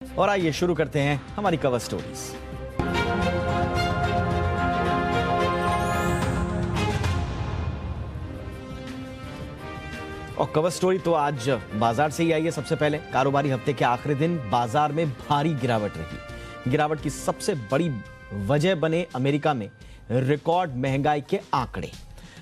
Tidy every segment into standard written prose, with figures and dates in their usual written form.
और आइए शुरू करते हैं हमारी कवर स्टोरीज। और कवर स्टोरी तो आज बाजार से ही आई है। सबसे पहले कारोबारी हफ्ते के आखिरी दिन बाजार में भारी गिरावट रही। गिरावट की सबसे बड़ी वजह बने अमेरिका में रिकॉर्ड महंगाई के आंकड़े।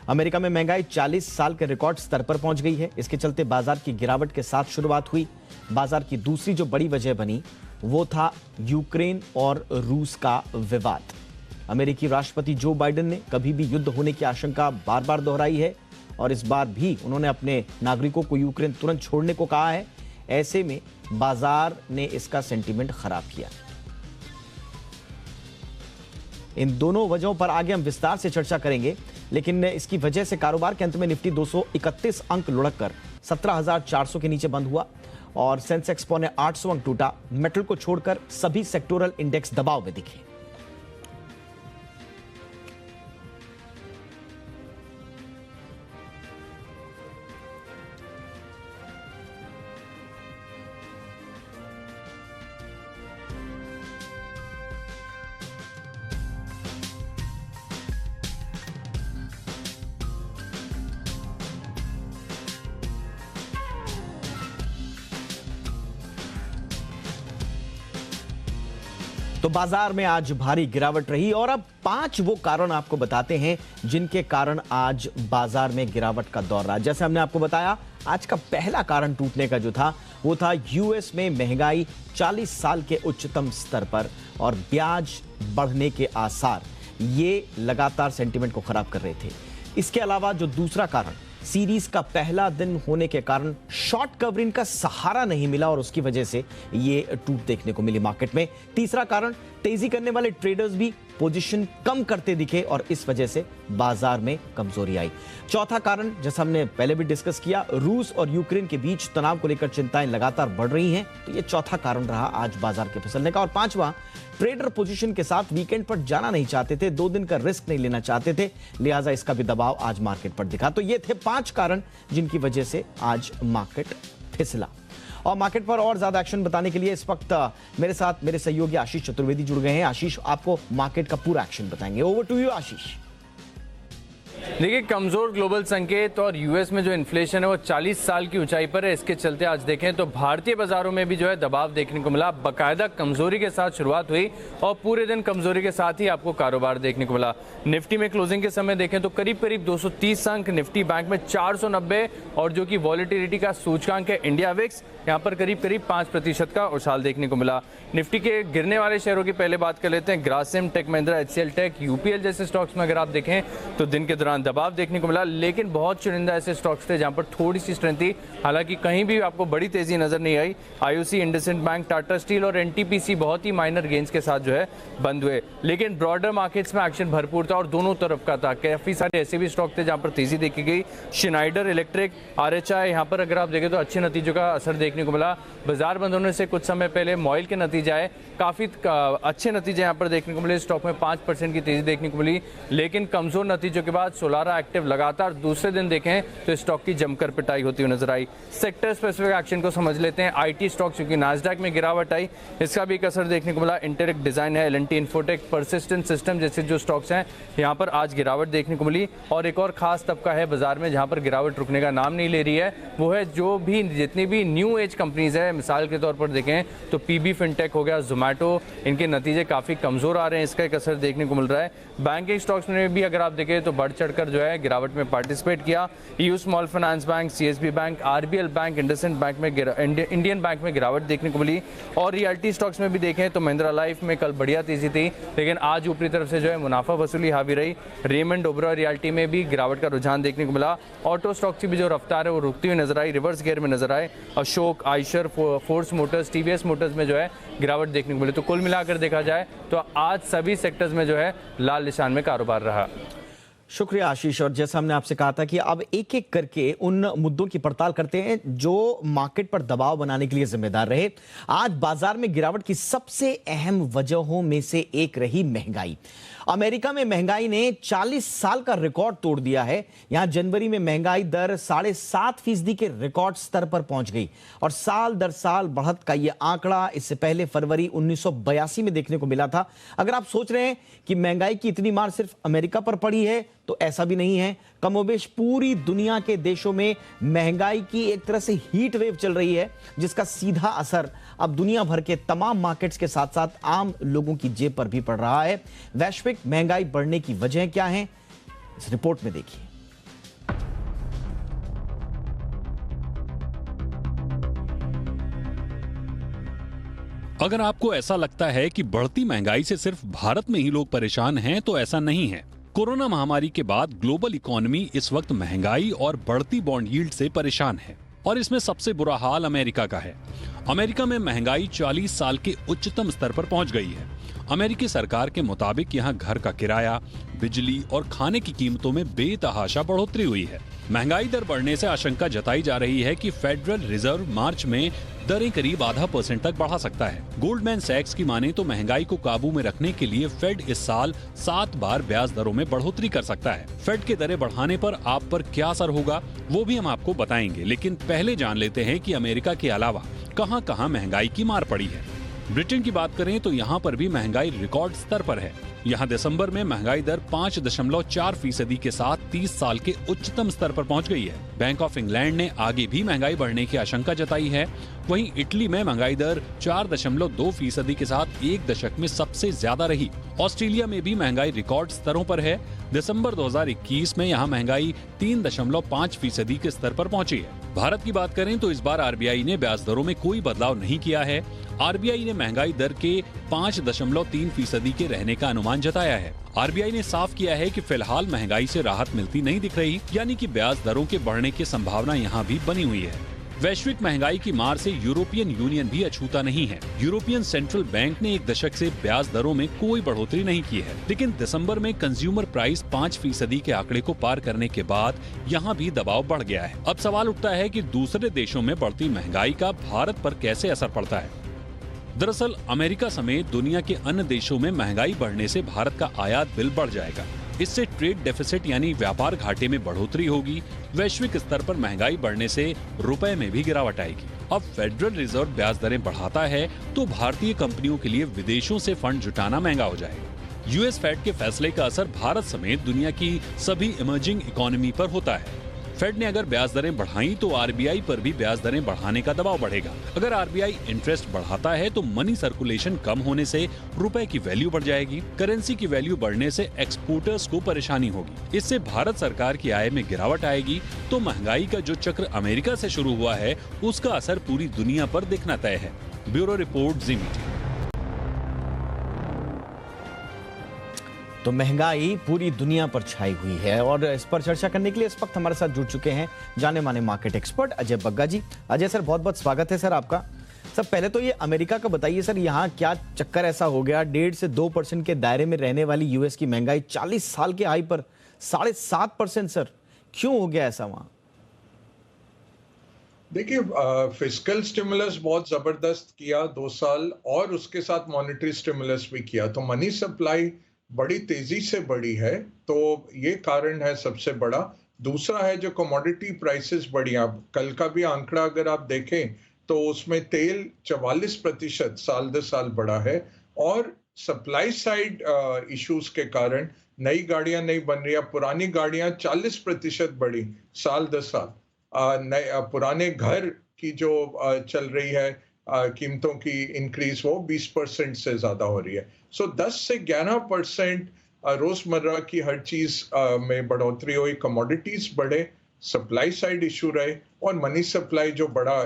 अमेरिका में महंगाई 40 साल के रिकॉर्ड स्तर पर पहुंच गई है। इसके चलते बाजार की गिरावट के साथ शुरुआत हुई। बाजार की दूसरी जो बड़ी वजह बनी वो था यूक्रेन और रूस का विवाद। अमेरिकी राष्ट्रपति जो बाइडेन ने कभी भी युद्ध होने की आशंका बार बार दोहराई है और इस बार भी उन्होंने अपने नागरिकों को यूक्रेन तुरंत छोड़ने को कहा है। ऐसे में बाजार ने इसका सेंटीमेंट खराब किया। इन दोनों वजहों पर आगे हम विस्तार से चर्चा करेंगे, लेकिन इसकी वजह से कारोबार के अंत में निफ्टी 231 अंक लुढ़ककर 17,400 के नीचे बंद हुआ और सेंसेक्स पौने 800 अंक टूटा। मेटल को छोड़कर सभी सेक्टोरल इंडेक्स दबाव में दिखे। तो बाजार में आज भारी गिरावट रही और अब 5 वो कारण आपको बताते हैं जिनके कारण आज बाजार में गिरावट का दौर रहा। जैसे हमने आपको बताया, आज का पहला कारण टूटने का जो था वो था यूएस में महंगाई 40 साल के उच्चतम स्तर पर और ब्याज बढ़ने के आसार, ये लगातार सेंटीमेंट को खराब कर रहे थे। इसके अलावा जो दूसरा कारण, सीरीज का पहला दिन होने के कारण शॉर्ट कवरिंग का सहारा नहीं मिला और उसकी वजह से ये टूट देखने को मिली मार्केट में। तीसरा कारण, तेजी करने वाले ट्रेडर्स भी पोजीशन कम करते दिखे और इस वजह से बाजार में कमजोरी आई। चौथा कारण, जैसा हमने पहले भी डिस्कस किया, रूस और यूक्रेन के बीच तनाव को लेकर चिंताएं लगातार बढ़ रही हैं, तो ये चौथा कारण रहा आज बाजार के फिसलने का। और पांचवा, ट्रेडर पोजीशन के साथ वीकेंड पर जाना नहीं चाहते थे, 2 दिन का रिस्क नहीं लेना चाहते थे, लिहाजा इसका भी दबाव आज मार्केट पर दिखा। तो ये थे 5 कारण जिनकी वजह से आज मार्केट फिसला। और मार्केट पर और ज्यादा एक्शन बताने के लिए इस वक्त मेरे साथ मेरे सहयोगी आशीष चतुर्वेदी जुड़ गए हैं। आशीष, आपको मार्केट का पूरा एक्शन बताएंगे। ओवर टू यू आशीष। देखिए, कमजोर ग्लोबल संकेत और यूएस में जो इन्फ्लेशन है वो 40 साल की ऊंचाई पर है। इसके चलते आज देखें तो भारतीय बाजारों में भी जो है दबाव देखने को मिला। बाकायदा कमजोरी के साथ शुरुआत हुई और पूरे दिन कमजोरी के साथ ही आपको कारोबार देखने को मिला। निफ्टी में क्लोजिंग के समय देखें तो करीब करीब 230 अंक, निफ्टी बैंक में 490 और जो कि वॉलेटिलिटी का सूचकांक है इंडिया विक्स, यहाँ पर करीब करीब 5% का उछाल देखने को मिला। निफ्टी के गिरने वाले शेयरों की पहले बात कर लेते हैं। Grasim, Tech Mahindra, HCL Tech, UPL जैसे स्टॉक्स में अगर आप देखें तो दिन के दौरान दबाव देखने को मिला, लेकिन बहुत चुनिंदा ऐसे स्टॉक्स थे जहां पर थोड़ी सी स्ट्रेंथ थी। हालांकि कहीं भी आपको बड़ी तेजी नजर नहीं आई। IOC, IndusInd bank, Tata steel और एनटीपीसी बहुत ही माइनर गेन्स के साथ जो है बंद हुए, लेकिन ब्रॉडर मार्केट्स में एक्शन भरपूर था और दोनों तरफ का था। काफी सारे ऐसे भी स्टॉक थे जहां पर तेजी देखी गई। श्नाइडर इलेक्ट्रिक, आरएचआई, यहाँ पर अगर आप देखें तो अच्छे नतीजों का असर देखने को मिला। बाजार बंद होने से कुछ समय पहले मॉइल के नतीजे आए, काफी अच्छे नतीजे यहाँ पर देखने को मिले। स्टॉक में 5% की तेजी देखने को मिली, लेकिन कमजोर नतीजों के बाद सोलारा एक्टिव लगातार दूसरे दिन देखें तो स्टॉक की जमकर पिटाई होती हुई नजर आई। सेक्टर स्पेसिफिक एक्शन को समझ लेते हैं। आईटी स्टॉक, क्योंकि नास्डैक में गिरावट आई, इसका भी एक असर देखने को मिला। इंटेलेक्ट डिजाइन है, एलएनटी इन्फोटेक, परसिस्टेंट सिस्टम जैसे जो स्टॉक्स हैं यहाँ पर आज गिरावट देखने को मिली। और एक और खास तबका है बाजार में जहां पर गिरावट रुकने का नाम नहीं ले रही है, वो है जो भी जितनी भी न्यू एज कंपनीज है। मिसाल के तौर पर देखें तो पीबी फिनटेक हो गया, जोमैटो, इनके नतीजे काफी कमजोर आ रहे हैं, इसका एक असर देखने को मिल रहा है। बैंकिंग स्टॉक्स में भी अगर आप देखें तो बढ़ चढ़कर जो है गिरावट में पार्टिसिपेट किया। EU small finance bank, CSB bank, RBL bank, IndusInd bank में इंडियन बैंक में गिरावट देखने को मिली। और रियल्टी स्टॉक्स में भी देखें तो महिंद्रा लाइफ में कल बढ़िया तेजी थी, लेकिन आज ऊपरी तरफ से जो है मुनाफा वसूली हावी रही। रेमंड ओबरॉय रियल्टी में भी गिरावट का रुझान देखने को मिला। ऑटो स्टॉक्स की भी जो रफ्तार है वो रुकती हुई नजर आई, रिवर्स गियर में नजर आए। Ashok, Eicher, force Motors, TVS Motors में जो है गिरावट देखने को मिली। तो कुल मिलाकर देखा जाए तो आज सभी सेक्टर्स में जो है लाल निशान में कारोबार रहा। शुक्रिया आशीष। और जैसा हमने आपसे कहा था कि अब एक एक करके उन मुद्दों की पड़ताल करते हैं जो मार्केट पर दबाव बनाने के लिए जिम्मेदार रहे। आज बाजार में गिरावट की सबसे अहम वजहों में से एक रही महंगाई। अमेरिका में महंगाई ने 40 साल का रिकॉर्ड तोड़ दिया है। यहां जनवरी में महंगाई दर 7.5% के रिकॉर्ड स्तर पर पहुंच गई और साल दर साल बढ़त का यह आंकड़ा इससे पहले फरवरी 1982 में देखने को मिला था। अगर आप सोच रहे हैं कि महंगाई की इतनी मार सिर्फ अमेरिका पर पड़ी है तो ऐसा भी नहीं है। कमोबेश पूरी दुनिया के देशों में महंगाई की एक तरह से हीट वेव चल रही है, जिसका सीधा असर अब दुनिया भर के तमाम मार्केट्स के साथ साथ आम लोगों की जेब पर भी पड़ रहा है। वैश्विक महंगाई बढ़ने की वजह क्या है, इस रिपोर्ट में देखिए। अगर आपको ऐसा लगता है कि बढ़ती महंगाई से सिर्फ भारत में ही लोग परेशान हैं, तो ऐसा नहीं है। कोरोना महामारी के बाद ग्लोबल इकोनॉमी इस वक्त महंगाई और बढ़ती बॉन्ड यील्ड से परेशान है और इसमें सबसे बुरा हाल अमेरिका का है। अमेरिका में महंगाई 40 साल के उच्चतम स्तर पर पहुंच गई है। अमेरिकी सरकार के मुताबिक यहां घर का किराया, बिजली और खाने की कीमतों में बेतहाशा बढ़ोतरी हुई है। महंगाई दर बढ़ने से आशंका जताई जा रही है कि फेडरल रिजर्व मार्च में दरें करीब 0.5% तक बढ़ा सकता है। गोल्डमैन सैक्स की माने तो महंगाई को काबू में रखने के लिए फेड इस साल 7 बार ब्याज दरों में बढ़ोतरी कर सकता है। फेड के दरें बढ़ाने पर आप पर क्या असर होगा वो भी हम आपको बताएंगे, लेकिन पहले जान लेते हैं कि अमेरिका के अलावा कहां-कहां महंगाई की मार पड़ी है। ब्रिटेन की बात करें तो यहाँ पर भी महंगाई रिकॉर्ड स्तर पर है। यहाँ दिसंबर में महंगाई दर 5.4% के साथ 30 साल के उच्चतम स्तर पर पहुंच गई है। बैंक ऑफ इंग्लैंड ने आगे भी महंगाई बढ़ने की आशंका जताई है। वहीं इटली में महंगाई दर 4.2% के साथ एक दशक में सबसे ज्यादा रही। ऑस्ट्रेलिया में भी महंगाई रिकॉर्ड स्तरों पर है। दिसंबर 2021 में यहाँ महंगाई 3.5% के स्तर पर पहुंची है। भारत की बात करें तो इस बार आरबीआई ने ब्याज दरों में कोई बदलाव नहीं किया है। आरबीआई ने महंगाई दर के 5.3% के रहने का अनुमान जताया है। आरबीआई ने साफ किया है कि फिलहाल महंगाई से राहत मिलती नहीं दिख रही, यानी कि ब्याज दरों के बढ़ने की संभावना यहाँ भी बनी हुई है। वैश्विक महंगाई की मार से यूरोपियन यूनियन भी अछूता नहीं है। यूरोपियन सेंट्रल बैंक ने एक दशक से ब्याज दरों में कोई बढ़ोतरी नहीं की है, लेकिन दिसंबर में कंज्यूमर प्राइस 5% के आंकड़े को पार करने के बाद यहाँ भी दबाव बढ़ गया है। अब सवाल उठता है कि दूसरे देशों में बढ़ती महंगाई का भारत पर कैसे असर पड़ता है। दरअसल अमेरिका समेत दुनिया के अन्य देशों में महंगाई बढ़ने से भारत का आयात बिल बढ़ जाएगा। इससे ट्रेड डेफिसिट यानी व्यापार घाटे में बढ़ोतरी होगी। वैश्विक स्तर पर महंगाई बढ़ने से रुपए में भी गिरावट आएगी। अब फेडरल रिजर्व ब्याज दरें बढ़ाता है तो भारतीय कंपनियों के लिए विदेशों से फंड जुटाना महंगा हो जाएगा। यूएस फेड के फैसले का असर भारत समेत दुनिया की सभी इमर्जिंग इकोनॉमी पर होता है। फेड ने अगर ब्याज दरें बढ़ाई तो आरबीआई पर भी ब्याज दरें बढ़ाने का दबाव बढ़ेगा। अगर आरबीआई इंटरेस्ट बढ़ाता है तो मनी सर्कुलेशन कम होने से रुपए की वैल्यू बढ़ जाएगी। करेंसी की वैल्यू बढ़ने से एक्सपोर्टर्स को परेशानी होगी। इससे भारत सरकार की आय में गिरावट आएगी। तो महंगाई का जो चक्र अमेरिका से शुरू हुआ है उसका असर पूरी दुनिया पर दिखना तय है। ब्यूरो रिपोर्ट, जी मीडिया। तो महंगाई पूरी दुनिया पर छाई हुई है और इस पर चर्चा करने के लिए इस वक्त हमारे साथ जुड़ चुके हैं जाने माने मार्केट एक्सपर्ट अजय बग्गा जी। अजय सर, बहुत बहुत स्वागत है सर आपका। सर पहले तो ये अमेरिका का बताइए सर, यहाँ क्या चक्कर ऐसा हो गया 1.5 से 2% के दायरे में रहने वाली यूएस की महंगाई 40 साल के हाई पर 7.5%। सर क्यों हो गया ऐसा वहां? देखिए, फिस्कल स्टिमुलस बहुत जबरदस्त किया 2 साल और उसके साथ मॉनेटरी स्टिमुलस भी किया, तो मनी सप्लाई बड़ी तेजी से बढ़ी है। तो ये कारण है सबसे बड़ा। दूसरा है जो कमोडिटी प्राइसेस बढ़ी। अब कल का भी आंकड़ा अगर आप देखें तो उसमें तेल 44% साल दर साल बढ़ा है और सप्लाई साइड इश्यूज के कारण नई गाड़ियां नहीं बन रही। पुरानी गाड़ियां 40% बढ़ी साल दर साल। पुराने घर की जो चल रही है कीमतों की इंक्रीज वो 20% से ज्यादा हो रही है। सो 10 से 11% रोजमर्रा की हर चीज में बढ़ोतरी हुई। कमोडिटीज बढ़े, सप्लाई साइड इशू रहे और मनी सप्लाई जो बड़ा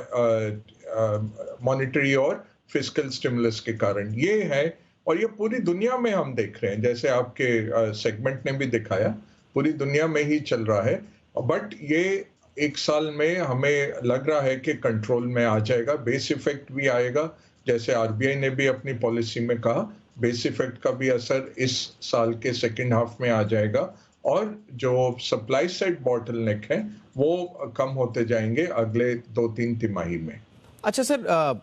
मॉनेटरी और फिस्कल स्टिमुलस के कारण ये है। और ये पूरी दुनिया में हम देख रहे हैं, जैसे आपके सेगमेंट ने भी दिखाया, पूरी दुनिया में ही चल रहा है। बट ये 1 साल में हमें लग रहा है कि कंट्रोल में आ जाएगा। बेस इफेक्ट भी आएगा, जैसे आरबीआई ने भी अपनी पॉलिसी में कहा, बेस इफेक्ट का भी असर इस साल के सेकंड हाफ में आ जाएगा और जो सप्लाई साइड बॉटलनेक है वो कम होते जाएंगे अगले 2-3 तिमाही में। अच्छा सर,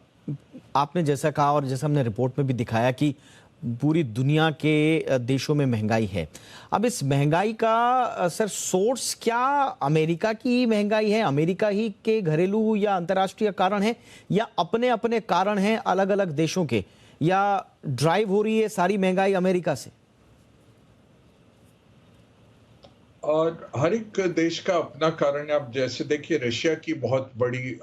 आपने जैसा कहा और जैसा हमने रिपोर्ट में भी दिखाया कि पूरी दुनिया के देशों में महंगाई है। अब इस महंगाई का सर सोर्स क्या अमेरिका की महंगाई है, अमेरिका ही के घरेलू या अंतर्राष्ट्रीय कारण है, या अपने अपने कारण हैं अलग अलग देशों के, या ड्राइव हो रही है सारी महंगाई अमेरिका से? और हर एक देश का अपना कारण है। आप जैसे देखिए रशिया की बहुत बड़ी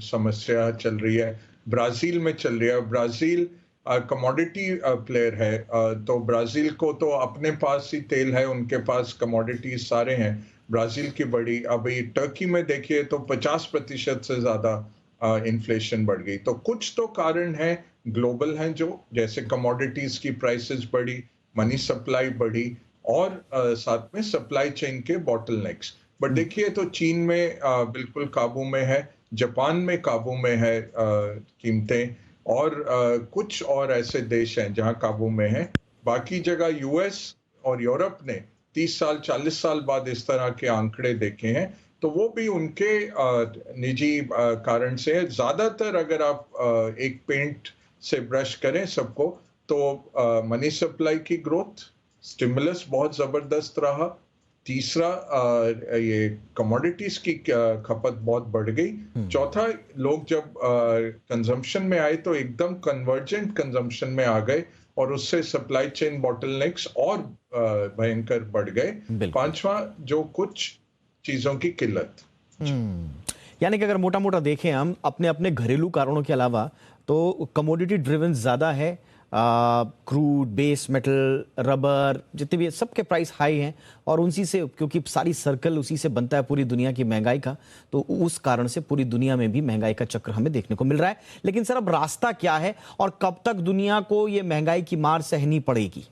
समस्या चल रही है, ब्राजील में चल रही है। ब्राजील कमोडिटी प्लेयर है, तो ब्राजील को तो अपने पास ही तेल है, उनके पास कमोडिटीज सारे हैं ब्राजील की बड़ी। अभी टर्की में देखिए तो 50% से ज्यादा इन्फ्लेशन बढ़ गई। तो कुछ तो कारण है ग्लोबल हैं, जो जैसे कमोडिटीज की प्राइसेस बढ़ी, मनी सप्लाई बढ़ी, और साथ में सप्लाई चेन के बॉटलनेक्स। बट देखिए तो चीन में बिल्कुल काबू में है, जापान में काबू में है कीमतें, और कुछ और ऐसे देश हैं जहां काबू में है। बाकी जगह यूएस और यूरोप ने 30 साल 40 साल बाद इस तरह के आंकड़े देखे हैं, तो वो भी उनके निजी कारण से है। ज्यादातर अगर आप एक पेंट से ब्रश करें सबको, तो मनी सप्लाई की ग्रोथ, स्टिमुलस बहुत जबरदस्त रहा। तीसरा ये कमोडिटीज की खपत बहुत बढ़ गई। चौथा, लोग जब कंजम्पशन में आए तो एकदम कन्वर्जेंट कंजम्पशन में आ गए, और उससे सप्लाई चेन बॉटलनेक्स और भयंकर बढ़ गए। पांचवा, जो कुछ चीजों की किल्लत। यानी कि अगर मोटा मोटा देखें हम अपने अपने घरेलू कारणों के अलावा, तो कमोडिटी ड्रिवन ज्यादा है। क्रूड, बेस मेटल, रबर, जितने भी सबके प्राइस हाई हैं, और उसी से, क्योंकि सारी सर्कल उसी से बनता है पूरी दुनिया की महंगाई का, तो उस कारण से पूरी दुनिया में भी महंगाई का चक्र हमें देखने को मिल रहा है। लेकिन सर, अब रास्ता क्या है और कब तक दुनिया को ये महंगाई की मार सहनी पड़ेगी?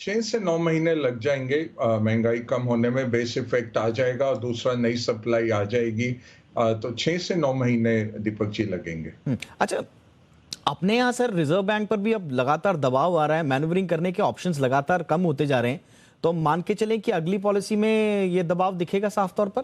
6 से 9 महीने लग जाएंगे महंगाई कम होने में। बेस इफेक्ट आ जाएगा और दूसरा नई सप्लाई आ जाएगी, तो 6 से 9 महीने दीपक जी लगेंगे। अच्छा, अपने यहाँ सर रिजर्व बैंक पर भी अब लगातार दबाव आ रहा है, मैन्यूवरिंग करने के ऑप्शंस लगातार कम होते जा रहे हैं, तो मान के चलें कि अगली पॉलिसी में ये दबाव दिखेगा साफ तौर पर?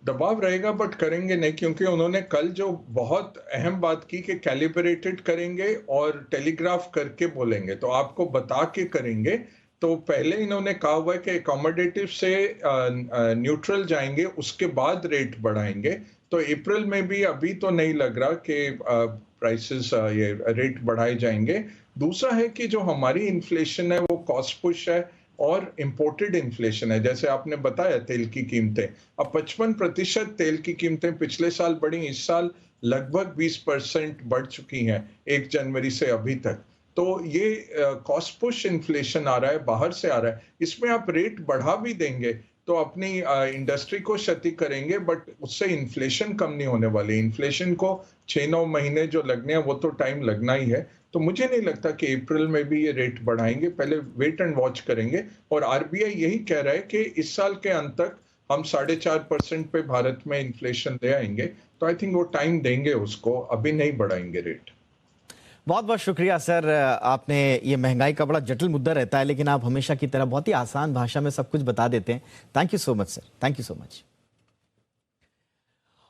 दबाव रहेगा, बट करेंगे नहीं, क्योंकि उन्होंने कल जो बहुत अहम बात की कि कैलिब्रेटेड करेंगे और टेलीग्राफ करके बोलेंगे, तो आपको बता के करेंगे। तो पहले इन्होंने कहा हुआ है कि अकोमोडेटिव से न्यूट्रल जाएंगे, उसके बाद रेट बढ़ाएंगे। तो अप्रैल में भी अभी तो नहीं लग रहा कि प्राइसेस ये रेट बढ़ाए जाएंगे। दूसरा है कि जो हमारी इन्फ्लेशन है वो कॉस्ट पुश है और इंपोर्टेड इन्फ्लेशन है। जैसे आपने बताया तेल की कीमतें, अब 55% तेल की कीमतें पिछले साल बढ़ी, इस साल लगभग 20% बढ़ चुकी हैं 1 जनवरी से अभी तक। तो ये कॉस्ट पुश इन्फ्लेशन आ रहा है, बाहर से आ रहा है। इसमें आप रेट बढ़ा भी देंगे तो अपनी इंडस्ट्री को क्षति करेंगे, बट उससे इन्फ्लेशन कम नहीं होने वाली। इन्फ्लेशन को 6-9 महीने जो लगने हैं वो तो टाइम लगना ही है। तो मुझे नहीं लगता कि अप्रैल में भी ये रेट बढ़ाएंगे, पहले वेट एंड वॉच करेंगे। और आरबीआई यही कह रहा है कि इस साल के अंत तक हम 4.5% पे भारत में इन्फ्लेशन ले आएंगे। तो आई थिंक वो टाइम देंगे उसको, अभी नहीं बढ़ाएंगे रेट। बहुत बहुत शुक्रिया सर, आपने, ये महंगाई का बड़ा जटिल मुद्दा रहता है, लेकिन आप हमेशा की तरह बहुत ही आसान भाषा में सब कुछ बता देते हैं। Thank you so much sir, thank you so much.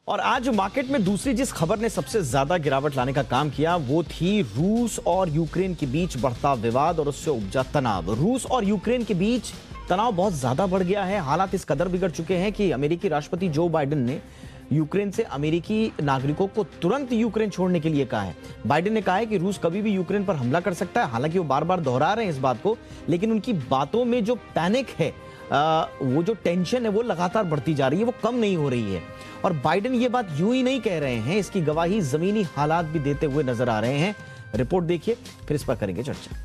और आज मार्केट में दूसरी जिस खबर ने सबसे ज्यादा गिरावट लाने का काम किया वो थी रूस और यूक्रेन के बीच बढ़ता विवाद और उससे उपजा तनाव। रूस और यूक्रेन के बीच तनाव बहुत ज्यादा बढ़ गया है। हालात इस कदर बिगड़ चुके हैं कि अमेरिकी राष्ट्रपति जो बाइडेन ने यूक्रेन से अमेरिकी नागरिकों को तुरंत यूक्रेन छोड़ने के लिए कहा है। बाइडेन ने कहा है कि रूस कभी भी यूक्रेन पर हमला कर सकता है। हालांकि वो बार बार दोहरा रहे हैं इस बात को, लेकिन उनकी बातों में जो पैनिक है, वो जो टेंशन है वो लगातार बढ़ती जा रही है, वो कम नहीं हो रही है। और बाइडेन ये बात यूं ही नहीं कह रहे हैं, इसकी गवाही जमीनी हालात भी देते हुए नजर आ रहे हैं। रिपोर्ट देखिए, फिर इस पर करेंगे चर्चा।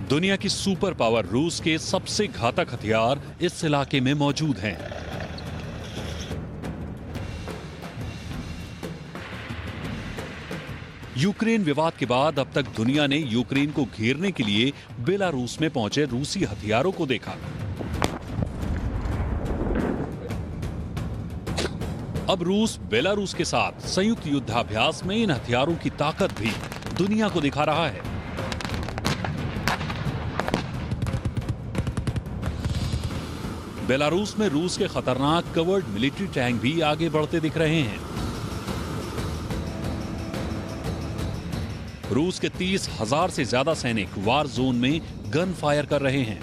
दुनिया की सुपर पावर रूस के सबसे घातक हथियार इस इलाके में मौजूद हैं। यूक्रेन विवाद के बाद अब तक दुनिया ने यूक्रेन को घेरने के लिए बेलारूस में पहुंचे रूसी हथियारों को देखा। अब रूस बेलारूस के साथ संयुक्त युद्धाभ्यास में इन हथियारों की ताकत भी दुनिया को दिखा रहा है। बेलारूस में रूस के खतरनाक कवर्ड मिलिट्री टैंक भी आगे बढ़ते दिख रहे हैं। रूस के 30,000 से ज्यादा सैनिक वार जोन में गन फायर कर रहे हैं।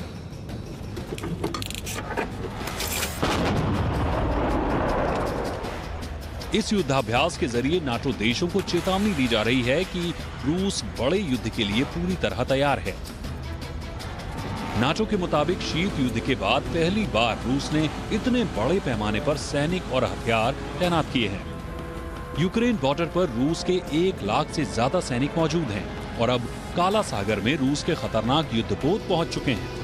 इस युद्धाभ्यास के जरिए नाटो देशों को चेतावनी दी जा रही है कि रूस बड़े युद्ध के लिए पूरी तरह तैयार है। नाटो के मुताबिक शीत युद्ध के बाद पहली बार रूस ने इतने बड़े पैमाने पर सैनिक और हथियार तैनात किए हैं। यूक्रेन बॉर्डर पर रूस के 1 लाख से ज्यादा सैनिक मौजूद हैं और अब काला सागर में रूस के खतरनाक युद्धपोत पहुंच चुके हैं।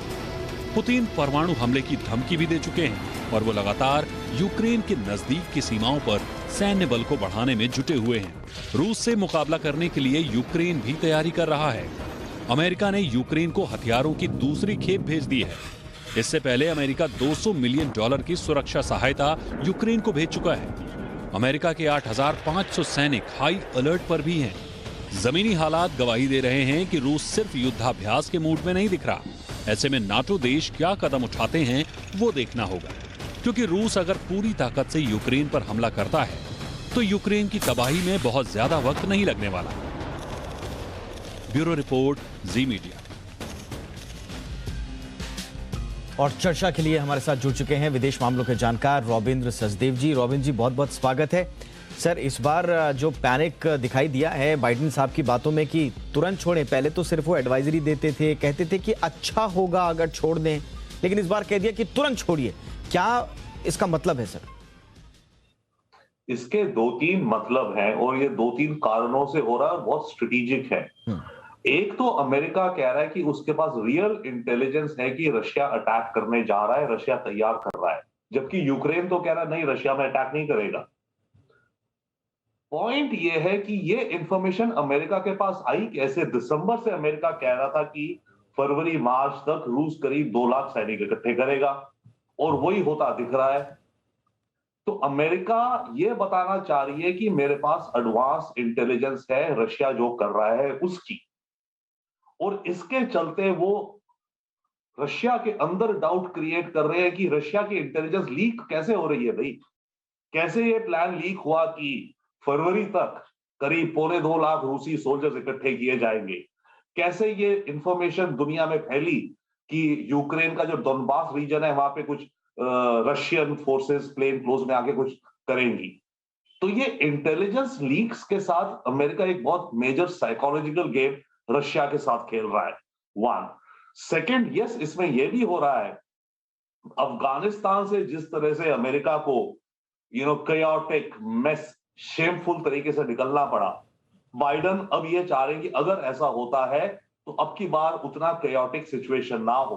पुतिन परमाणु हमले की धमकी भी दे चुके हैं और वो लगातार यूक्रेन के नजदीक की सीमाओं पर सैन्य बल को बढ़ाने में जुटे हुए हैं। रूस से मुकाबला करने के लिए यूक्रेन भी तैयारी कर रहा है। अमेरिका ने यूक्रेन को हथियारों की दूसरी खेप भेज दी है। इससे पहले अमेरिका $200 मिलियन की सुरक्षा सहायता यूक्रेन को भेज चुका है। अमेरिका के 8,500 सैनिक हाई अलर्ट पर भी हैं। जमीनी हालात गवाही दे रहे हैं कि रूस सिर्फ युद्धाभ्यास के मूड में नहीं दिख रहा। ऐसे में नाटो देश क्या कदम उठाते हैं वो देखना होगा, क्योंकि रूस अगर पूरी ताकत से यूक्रेन पर हमला करता है तो यूक्रेन की तबाही में बहुत ज्यादा वक्त नहीं लगने वाला। ब्यूरो रिपोर्ट, जी मीडिया। और चर्चा के लिए हमारे साथ जुड़ चुके हैं विदेश मामलों के जानकार रॉबिंद्र सचदेव जी। रॉबिंद्र जी, बहुत बहुत स्वागत है। सर, इस बार जो पैनिक दिखाई दिया है बाइडेन साहब की बातों में कि तुरंत छोड़ें, पहले तो सिर्फ वो एडवाइजरी देते थे, कहते थे कि अच्छा होगा अगर छोड़ दें, लेकिन इस बार कह दिया कि तुरंत छोड़िए। क्या इसका मतलब है सर? इसके 2-3 मतलब हैं और ये 2-3 कारणों से हो रहा है, बहुत स्ट्रेटेजिक है। एक तो अमेरिका कह रहा है कि उसके पास रियल इंटेलिजेंस है कि रशिया अटैक करने जा रहा है, रशिया तैयार कर रहा है, जबकि यूक्रेन तो कह रहा है नहीं, रशिया में अटैक नहीं करेगा। पॉइंट ये है कि ये इंफॉर्मेशन अमेरिका के पास आई कैसे? दिसंबर से अमेरिका कह रहा था कि फरवरी मार्च तक रूस करीब 2 लाख सैनिक इकट्ठे करेगा और वही होता दिख रहा है। तो अमेरिका ये बताना चाह रही है कि मेरे पास एडवांस इंटेलिजेंस है रशिया जो कर रहा है उसकी, और इसके चलते वो रशिया के अंदर डाउट क्रिएट कर रहे हैं कि रशिया की इंटेलिजेंस लीक कैसे हो रही है भाई। कैसे ये प्लान लीक हुआ कि फरवरी तक करीब 2.25 लाख रूसी सोल्जर्स इकट्ठे किए जाएंगे? कैसे ये इंफॉर्मेशन दुनिया में फैली कि यूक्रेन का जो डोनबास रीजन है वहां पे कुछ रशियन फोर्सेस प्लेन क्लोज में आके कुछ करेंगी? तो ये इंटेलिजेंस लीक्स के साथ अमेरिका एक बहुत मेजर साइकोलॉजिकल गेम रशिया के साथ खेल रहा है। 1 सेकंड, यस, इसमें यह भी हो रहा है अफगानिस्तान से जिस तरह से अमेरिका को chaotic मेस, शेमफुल तरीके से निकलना पड़ा, बाइडन अब ये चाह रहे हैं कि अगर ऐसा होता है तो अब की बार उतना chaotic सिचुएशन ना हो।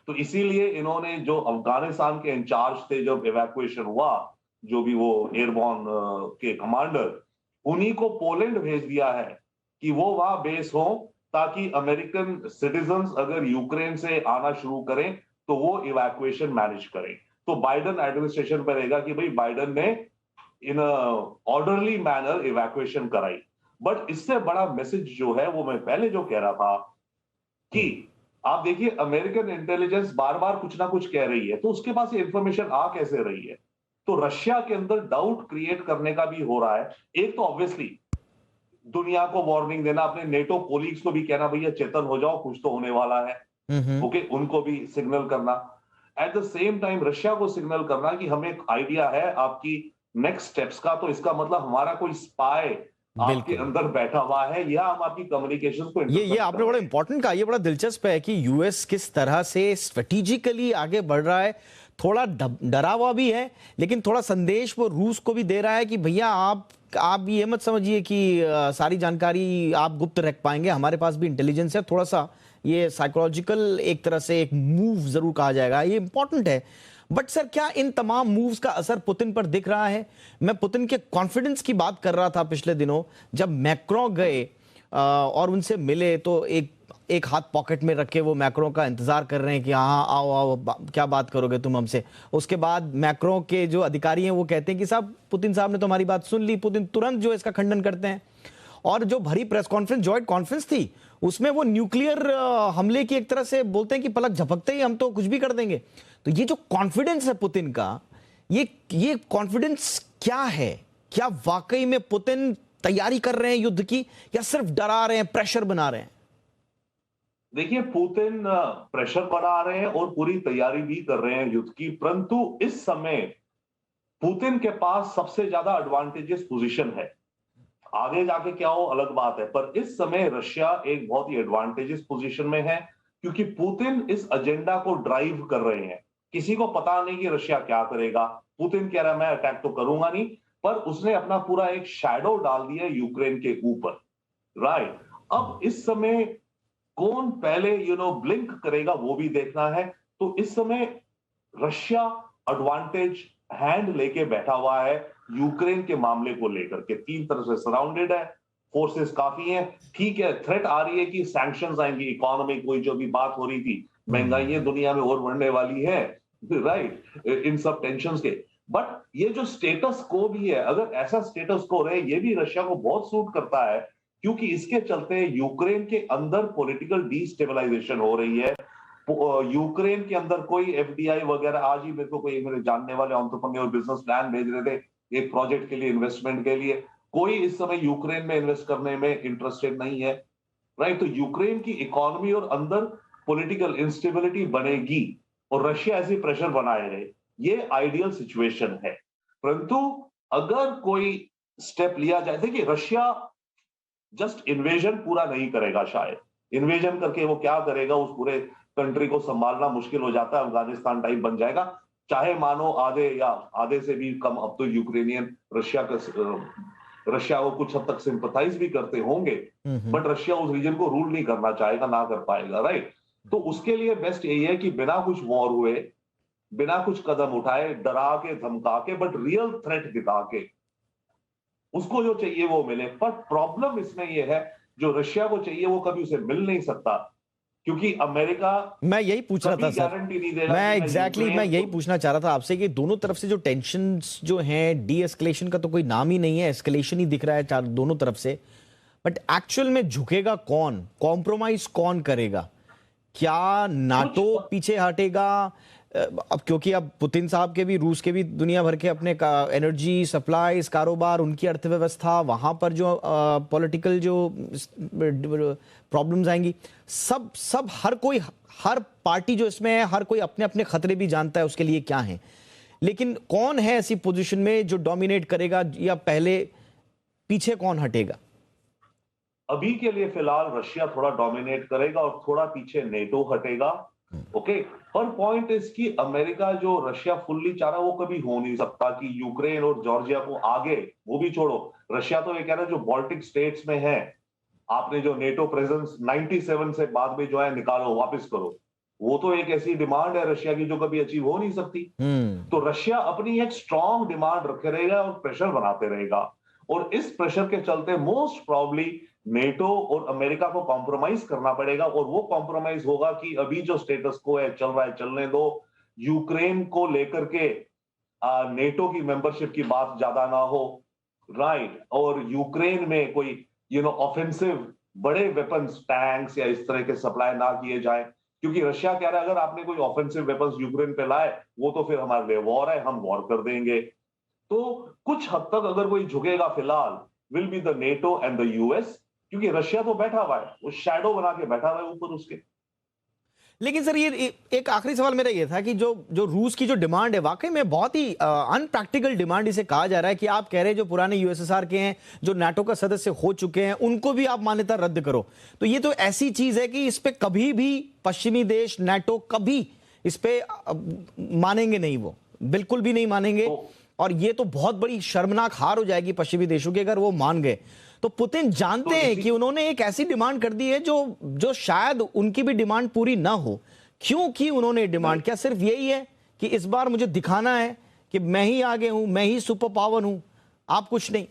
तो इसीलिए इन्होंने जो अफगानिस्तान के इंचार्ज थे, जब इवैक्यूएशन हुआ, जो भी वो एयरबॉर्न के कमांडर, उन्हीं को पोलैंड भेज दिया है कि वो वहां बेस हो, ताकि अमेरिकन सिटीजन्स अगर यूक्रेन से आना शुरू करें तो वो इवैक्यूएशन मैनेज करें। तो बाइडन एडमिनिस्ट्रेशन पर रहेगा कि भाई बाइडन ने इन ऑर्डरली मैनर इवैक्यूएशन कराई। बट इससे बड़ा मैसेज जो है वो मैं पहले जो कह रहा था कि आप देखिए अमेरिकन इंटेलिजेंस बार बार कुछ ना कुछ कह रही है, तो उसके पास ये इंफॉर्मेशन आ कैसे रही है? तो रशिया के अंदर डाउट क्रिएट करने का भी हो रहा है। एक तो ऑब्वियसली दुनिया को वार्निंग देना, अपने नेटो कोलीग्स को भी कहना भैया चेतन हो जाओ, कुछ तो होने वाला है। ओके, उनको भी सिग्नल करना। At the same time Russia को सिग्नल करना कि हमें एक आइडिया है आपकी नेक्स्ट स्टेप्स का, तो इसका मतलब हमारा कोई स्पाई आपके अंदर बैठा हुआ है या हम आपकी कम्युनिकेशन को ये आपने बड़ा इंपॉर्टेंट कहा, ये बड़ा दिलचस्प है कि यूएस किस तरह से स्ट्रेटेजिकली आगे बढ़ रहा है। थोड़ा डरा हुआ भी है, लेकिन थोड़ा संदेश वो रूस को भी दे रहा है कि भैया आप ये मत समझिए कि सारी जानकारी आप गुप्त रख पाएंगे, हमारे पास भी इंटेलिजेंस है। थोड़ा सा ये साइकोलॉजिकल एक तरह से एक मूव जरूर कहा जाएगा, ये इंपॉर्टेंट है। बट सर, क्या इन तमाम मूव्स का असर पुतिन पर दिख रहा है? मैं पुतिन के कॉन्फिडेंस की बात कर रहा था पिछले दिनों, जब मैक्रों गए और उनसे मिले तो एक हाथ पॉकेट में रखे वो मैक्रों का इंतजार कर रहे हैं कि हाँ आओ आओ क्या बात करोगे तुम हमसे। उसके बाद मैक्रों के जो अधिकारी हैं वो कहते हैं कि साहब पुतिन साहब ने तो हमारी बात सुन ली। पुतिन तुरंत जो इसका खंडन करते हैं और जो भरी प्रेस कॉन्फ्रेंस जॉइंट कॉन्फ्रेंस थी उसमें वो न्यूक्लियर हमले की एक तरह से बोलते हैं कि पलक झपकते ही हम तो कुछ भी कर देंगे। तो ये जो कॉन्फिडेंस है पुतिन का, ये कॉन्फिडेंस क्या है? क्या वाकई में पुतिन तैयारी कर रहे हैं युद्ध की या सिर्फ डरा रहे हैं, प्रेशर बना रहे हैं? देखिए, पुतिन प्रेशर बना रहे हैं और पूरी तैयारी भी कर रहे हैं युद्ध की, परंतु इस समय पुतिन के पास सबसे ज्यादा एडवांटेजेस पोजीशन है। आगे जाके क्या हो अलग बात है, पर इस समय रशिया एक बहुत ही एडवांटेजेस पोजीशन में है क्योंकि पुतिन इस एजेंडा को ड्राइव कर रहे हैं। किसी को पता नहीं कि रशिया क्या करेगा। पुतिन कह रहा है मैं अटैक तो करूंगा नहीं, पर उसने अपना पूरा एक शैडो डाल दिया यूक्रेन के ऊपर, राइट। अब इस समय कौन पहले ब्लिंक करेगा वो भी देखना है। तो इस समय रशिया एडवांटेज हैंड लेके बैठा हुआ है यूक्रेन के मामले को लेकर के। तीन तरफ से सराउंडेड है, फोर्सेस काफी हैं। ठीक है, थ्रेट आ रही है कि सैंक्शंस आएंगी, इकोनॉमी कोई जो भी बात हो रही थी, महंगाई दुनिया में और बढ़ने वाली है, राइट, इन सब टेंशंस के। बट ये जो स्टेटस को भी है, अगर ऐसा स्टेटस को रहे, ये भी रशिया को बहुत सूट करता है क्योंकि इसके चलते यूक्रेन के अंदर पॉलिटिकल डिस्टेबलाइजेशन हो रही है। यूक्रेन के अंदर कोई एफडीआई वगैरह, आज ही मेरे को कोई मेरे जानने वाले एंटरप्रेन्योर बिजनेस प्लान भेज रहे थे एक प्रोजेक्ट के लिए, इन्वेस्टमेंट के लिए। कोई इस समय यूक्रेन में इन्वेस्ट करने में इंटरेस्टेड नहीं है, राइट। तो यूक्रेन की इकोनॉमी और अंदर पॉलिटिकल इंस्टेबिलिटी बनेगी और रशिया ऐसी प्रेशर बनाए रहे, ये आइडियल सिचुएशन है। परंतु अगर कोई स्टेप लिया जाए, देखिए रशिया जस्ट इन्वेजन पूरा नहीं करेगा, शायद इन्वेजन करके वो क्या करेगा, उस पूरे कंट्री को संभालना मुश्किल हो जाता है, अफगानिस्तान टाइप बन जाएगा। चाहे मानो आधे या आधे से भी कम अब तो यूक्रेनियन रशिया को कुछ हद तक सिंपथाइज भी करते होंगे, बट रशिया उस रीजन को रूल नहीं करना चाहेगा, ना कर पाएगा, राइट। तो उसके लिए बेस्ट यही है कि बिना कुछ वॉर हुए, बिना कुछ कदम उठाए, डरा के धमका के, बट रियल थ्रेट दिखा के उसको जो चाहिए वो मिले। पर प्रॉब्लम इसमें ये है, जो रशिया को चाहिए वो कभी उसे मिल नहीं सकता क्योंकि अमेरिका, मैं यही पूछ रहा था सर, गारंटी नहीं देगा। मैं यही पूछना चाह रहा था आपसे कि दोनों तरफ से जो टेंशन्स जो हैं, डी एस्केलेशन का तो कोई नाम ही नहीं है, एस्केलेशन ही दिख रहा है दोनों तरफ से। बट एक्चुअल में झुकेगा कौन, कॉम्प्रोमाइज कौन करेगा? क्या नाटो पीछे हटेगा? अब क्योंकि अब पुतिन साहब के भी, रूस के भी दुनिया भर के अपने एनर्जी सप्लाईज, कारोबार, उनकी अर्थव्यवस्था, वहां पर जो पॉलिटिकल जो प्रॉब्लम्स आएंगी, सब हर पार्टी जो इसमें है, हर कोई अपने अपने खतरे भी जानता है उसके लिए क्या है। लेकिन कौन है ऐसी पोजीशन में जो डोमिनेट करेगा, या पहले पीछे कौन हटेगा? अभी के लिए फिलहाल रशिया थोड़ा डोमिनेट करेगा और थोड़ा पीछे नेटो हटेगा, ओके। पर पॉइंट इज कि अमेरिका जो रशिया फुल्ली चाह रहा है वो कभी हो नहीं सकता कि यूक्रेन और जॉर्जिया को आगे, वो भी छोड़ो, रशिया तो ये कह रहा है जो बाल्टिक स्टेट्स में है, आपने जो नेटो प्रेजेंस 97 से बाद में जो है निकालो, वापस करो। वो तो एक ऐसी डिमांड है रशिया की जो कभी अचीव हो नहीं सकती। तो रशिया अपनी एक स्ट्रॉन्ग डिमांड रखे रहेगा और प्रेशर बनाते रहेगा, और इस प्रेशर के चलते मोस्ट प्रॉब्ली नेटो और अमेरिका को कॉम्प्रोमाइज करना पड़ेगा। और वो कॉम्प्रोमाइज होगा कि अभी जो स्टेटस को है चल रहा है चलने दो, यूक्रेन को लेकर के नेटो की मेंबरशिप की बात ज्यादा ना हो, राइट, और यूक्रेन में कोई ऑफेंसिव बड़े वेपन्स, टैंक्स या इस तरह के सप्लाई ना किए जाए, क्योंकि रशिया कह रहा है अगर आपने कोई ऑफेंसिव वेपन्स यूक्रेन पे लाए वो तो फिर हमारे लिए वॉर है, हम वॉर कर देंगे। तो कुछ हद तक अगर कोई झुकेगा फिलहाल will be the NATO and the US, क्योंकि रशिया तो बैठा हुआ है, वो शैडो बना के बैठा हुआ है ऊपर उसके। लेकिन सर ये एक आखिरी सवाल मेरा ये था कि जो रूस की जो डिमांड है, वाकई में बहुत ही अनप्रैक्टिकल डिमांड इसे कहा जा रहा है कि आप कह रहे हैं जो पुराने यूएसएसआर के हैं, जो नाटो का सदस्य हो चुके हैं, उनको भी आप मान्यता रद्द करो। तो ये तो ऐसी चीज है कि इस पे कभी भी पश्चिमी देश, नाटो कभी इस पे मानेंगे नहीं, वो बिल्कुल भी नहीं मानेंगे। और ये तो बहुत बड़ी शर्मनाक हार हो जाएगी पश्चिमी देशों की अगर वो मान गए। तो पुतिन जानते हैं कि उन्होंने एक ऐसी डिमांड कर दी है जो शायद उनकी भी डिमांड पूरी ना हो। क्यों की उन्होंने डिमांड? क्या सिर्फ यही है कि इस बार मुझे दिखाना है कि मैं ही आगे हूं, मैं ही सुपर पावर हूं, आप कुछ नहीं?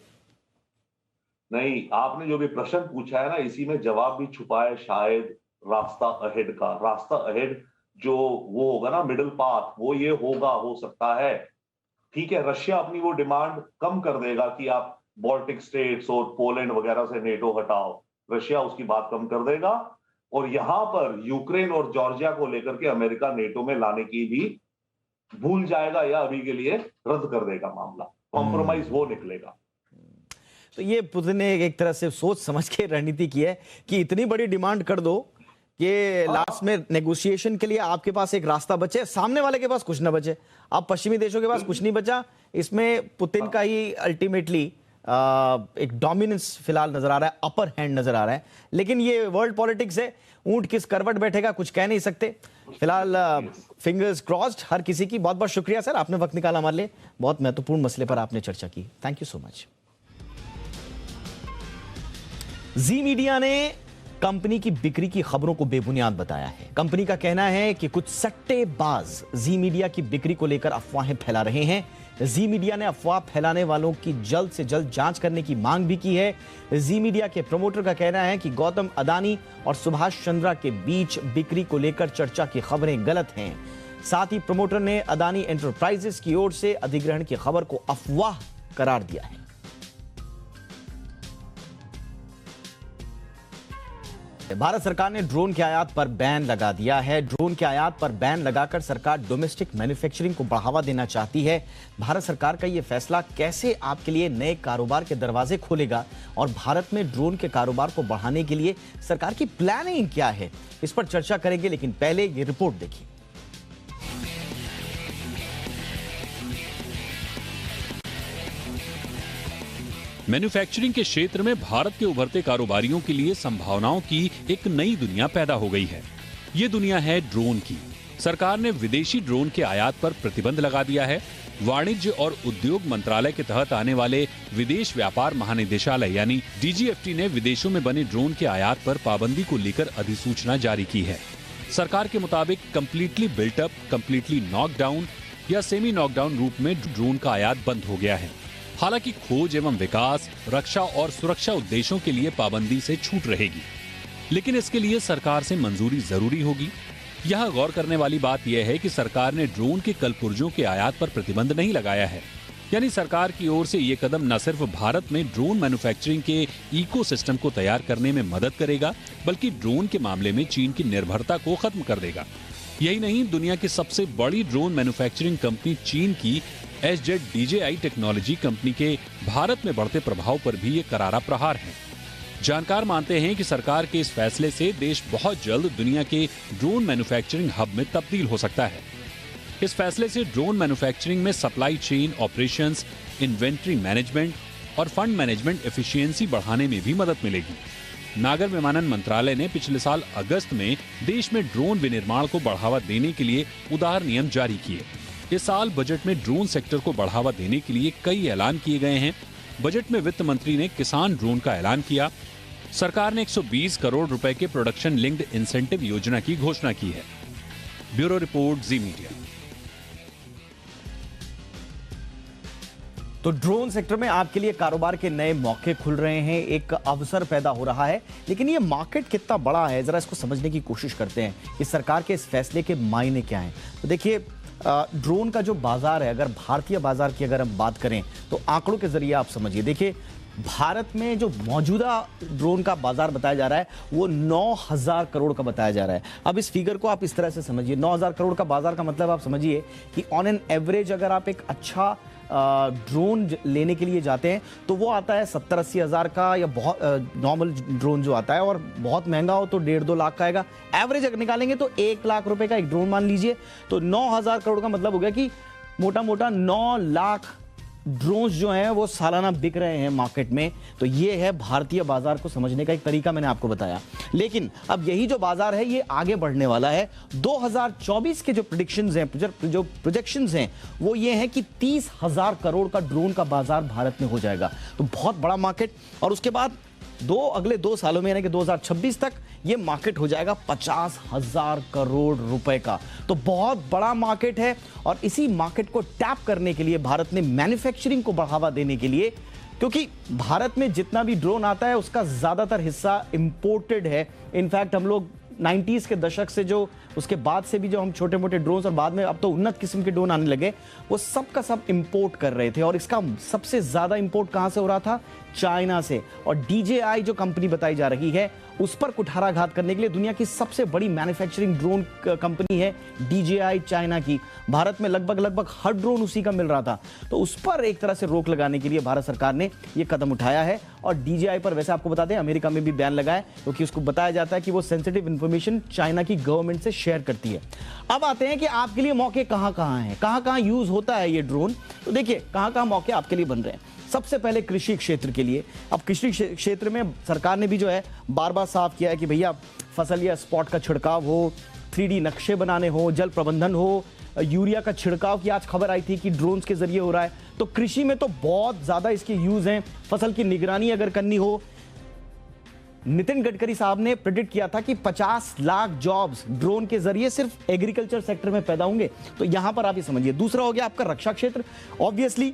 नहीं, आपने जो भी प्रश्न पूछा है ना, इसी में जवाब भी छुपा है शायद रास्ता अहेड का। रास्ता अहेड जो वो होगा ना, मिडिल पाथ, वो ये होगा, हो सकता है। ठीक है, रशिया अपनी वो डिमांड कम कर देगा कि आप बाल्टिक स्टेट्स और पोलैंड वगैरह से नेटो हटाओ, रशिया उसकी बात कम कर देगा। और यहां पर यूक्रेन और जॉर्जिया को लेकर के अमेरिका नेटो में लाने की भी भूल जाएगा या अभी के लिए रद्द कर देगा मामला। कॉम्प्रोमाइज वो निकलेगा। तो ये पुतिन ने एक तरह से सोच समझ के रणनीति की है कि इतनी बड़ी डिमांड कर दो कि लास्ट में नेगोशिएशन के लिए आपके पास एक रास्ता बचे, सामने वाले के पास कुछ ना बचे। अब पश्चिमी देशों के पास कुछ नहीं बचा। इसमें पुतिन का ही अल्टीमेटली एक डोमिनेंस फिलहाल नजर आ रहा है, अपर हैंड नजर आ रहा है। लेकिन ये वर्ल्ड पॉलिटिक्स है, ऊंट किस करवट बैठेगा कुछ कह नहीं सकते। फिलहाल फिंगर्स क्रॉस्ड हर किसी की। बहुत बहुत शुक्रिया सर, आपने वक्त निकाला हमारे लिए। बहुत महत्वपूर्ण मसले पर आपने चर्चा की। Thank you so much. Zee media ने कंपनी की बिक्री की खबरों को बेबुनियाद बताया है। कंपनी का कहना है कि कुछ सट्टेबाज जी मीडिया की बिक्री को लेकर अफवाहें फैला रहे हैं। जी मीडिया ने अफवाह फैलाने वालों की जल्द से जल्द जांच करने की मांग भी की है। जी मीडिया के प्रमोटर का कहना है कि गौतम अदानी और सुभाष चंद्रा के बीच बिक्री को लेकर चर्चा की खबरें गलत हैं। साथ ही प्रमोटर ने अदानी एंटरप्राइजेस की ओर से अधिग्रहण की खबर को अफवाह करार दिया है। भारत सरकार ने ड्रोन के आयात पर बैन लगा दिया है। ड्रोन के आयात पर बैन लगाकर सरकार डोमेस्टिक मैन्युफैक्चरिंग को बढ़ावा देना चाहती है। भारत सरकार का यह फैसला कैसे आपके लिए नए कारोबार के दरवाजे खोलेगा और भारत में ड्रोन के कारोबार को बढ़ाने के लिए सरकार की प्लानिंग क्या है, इस पर चर्चा करेंगे। लेकिन पहले ये रिपोर्ट देखिए। मैन्युफैक्चरिंग के क्षेत्र में भारत के उभरते कारोबारियों के लिए संभावनाओं की एक नई दुनिया पैदा हो गई है। ये दुनिया है ड्रोन की। सरकार ने विदेशी ड्रोन के आयात पर प्रतिबंध लगा दिया है। वाणिज्य और उद्योग मंत्रालय के तहत आने वाले विदेश व्यापार महानिदेशालय यानी DGFT ने विदेशों में बने ड्रोन के आयात पर पाबंदी को लेकर अधिसूचना जारी की है। सरकार के मुताबिक completely built up, completely knockdown या सेमी नॉकडाउन रूप में ड्रोन का आयात बंद हो गया है। हालांकि खोज एवं विकास, रक्षा और सुरक्षा उद्देश्यों के लिए पाबंदी से छूट रहेगी, लेकिन इसके लिए सरकार से मंजूरी जरूरी होगी। यह गौर करने वाली बात यह है कि सरकार ने ड्रोन के कलपुर्जों के आयात पर प्रतिबंध नहीं लगाया है। यानी सरकार की ओर से ये कदम न सिर्फ भारत में ड्रोन मैन्युफैक्चरिंग के इकोसिस्टम को तैयार करने में मदद करेगा, बल्कि ड्रोन के मामले में चीन की निर्भरता को खत्म कर देगा। यही नहीं, दुनिया की सबसे बड़ी ड्रोन मैन्युफैक्चरिंग कंपनी चीन की SZ DJI टेक्नोलॉजी कंपनी के भारत में बढ़ते प्रभाव पर भी ये करारा प्रहार है। जानकार मानते हैं कि सरकार के इस फैसले से देश बहुत जल्द दुनिया के ड्रोन मैन्युफैक्चरिंग हब में तब्दील हो सकता है। इस फैसले से ड्रोन मैन्युफैक्चरिंग में supply chain operations, inventory management और फंड मैनेजमेंट एफिशिएंसी बढ़ाने में भी मदद मिलेगी। नागर विमानन मंत्रालय ने पिछले साल अगस्त में देश में ड्रोन विनिर्माण को बढ़ावा देने के लिए उदार नियम जारी किए। इस साल बजट में ड्रोन सेक्टर को बढ़ावा देने के लिए कई ऐलान किए गए हैं। बजट में वित्त मंत्री ने किसान ड्रोन का ऐलान किया। सरकार ने 120 करोड़ रुपए के प्रोडक्शन लिंक्ड इंसेंटिव योजना की घोषणा की है। ब्यूरो रिपोर्ट, जी मीडिया। तो ड्रोन सेक्टर में आपके लिए कारोबार के नए मौके खुल रहे हैं, एक अवसर पैदा हो रहा है। लेकिन ये मार्केट कितना बड़ा है, जरा इसको समझने की कोशिश करते हैं कि सरकार के इस फैसले के मायने क्या हैं। तो देखिए, ड्रोन का जो बाजार है, अगर भारतीय बाजार की अगर हम बात करें तो आंकड़ों के जरिए आप समझिए। देखिए, भारत में जो मौजूदा ड्रोन का बाजार बताया जा रहा है वो 9000 करोड़ का बताया जा रहा है। अब इस फिगर को आप इस तरह से समझिए, 9000 करोड़ का बाजार का मतलब आप समझिए कि ऑन एन एवरेज अगर आप एक अच्छा ड्रोन लेने के लिए जाते हैं तो वो आता है 70-80 हज़ार का, या बहुत नॉर्मल ड्रोन जो आता है, और बहुत महंगा हो तो 1.5-2 लाख का आएगा। एवरेज अगर निकालेंगे तो 1 लाख रुपए का एक ड्रोन मान लीजिए। तो 9000 करोड़ का मतलब हो गया कि मोटा मोटा 9 लाख ड्रोन्स जो हैं वो सालाना बिक रहे हैं मार्केट में। तो ये है भारतीय बाजार को समझने का एक तरीका, मैंने आपको बताया। लेकिन अब यही जो बाजार है ये आगे बढ़ने वाला है। 2024 के जो प्रेडिक्शंस हैं, जो प्रोजेक्शंस हैं, वो ये हैं कि 30,000 करोड़ का ड्रोन का बाजार भारत में हो जाएगा। तो बहुत बड़ा मार्केट। और उसके बाद अगले 2 सालों में, यानी कि 2026 तक ये मार्केट हो जाएगा 50,000 करोड़ रुपए का। तो बहुत बड़ा मार्केट है। और इसी मार्केट को टैप करने के लिए भारत ने मैन्युफैक्चरिंग को बढ़ावा देने के लिए क्योंकि भारत में जितना भी ड्रोन आता है उसका ज्यादातर हिस्सा इंपोर्टेड है। इनफैक्ट हम लोग 90s के दशक से जो उसके बाद से भी जो हम छोटे मोटे ड्रोन्स और बाद में अब तो उन्नत किस्म के ड्रोन आने लगे, वो सब का सब इंपोर्ट कर रहे थे। और इसका सबसे ज्यादा इंपोर्ट कहां से हो रहा था? चाइना से। और DJI जो कंपनी बताई जा रही है उस पर कुठाराघात करने के लिए दुनिया की सबसे बड़ी मैन्युफैक्चरिंग ड्रोन कंपनी है DJI चाइना की। भारत में लगभग हर ड्रोन उसी का मिल रहा था, तो उस पर एक तरह से रोक लगाने के लिए भारत सरकार ने यह कदम उठाया है। और DJI पर वैसे आपको बता दें अमेरिका में भी बैन लगा है, क्योंकि उसको बताया जाता है कि वो सेंसिटिव इंफॉर्मेशन चाइना की गवर्नमेंट से शेयर करती है। अब आते हैं कि आपके लिए मौके कहां हैं, कहां यूज होता है ये ड्रोन। तो देखिए कहां मौके आपके लिए बन रहे हैं। सबसे पहले कृषि क्षेत्र के लिए। अब कृषि क्षेत्र में सरकार ने भी जो है बार बार साफ किया है कि भैया फसल या स्पॉट का छिड़काव हो, 3D नक्शे बनाने हो, जल प्रबंधन हो, यूरिया का छिड़काव की आज खबर आई थी कि ड्रोन्स के जरिए हो रहा है। तो कृषि में तो बहुत ज्यादा इसके यूज हैं। फसल की निगरानी अगर करनी हो, नितिन गडकरी साहब ने प्रेडिक्ट किया था कि 50 लाख जॉब्स ड्रोन के जरिए सिर्फ एग्रीकल्चर सेक्टर में पैदा होंगे। तो यहां पर आप ये समझिए। दूसरा हो गया आपका रक्षा क्षेत्र। ऑब्वियसली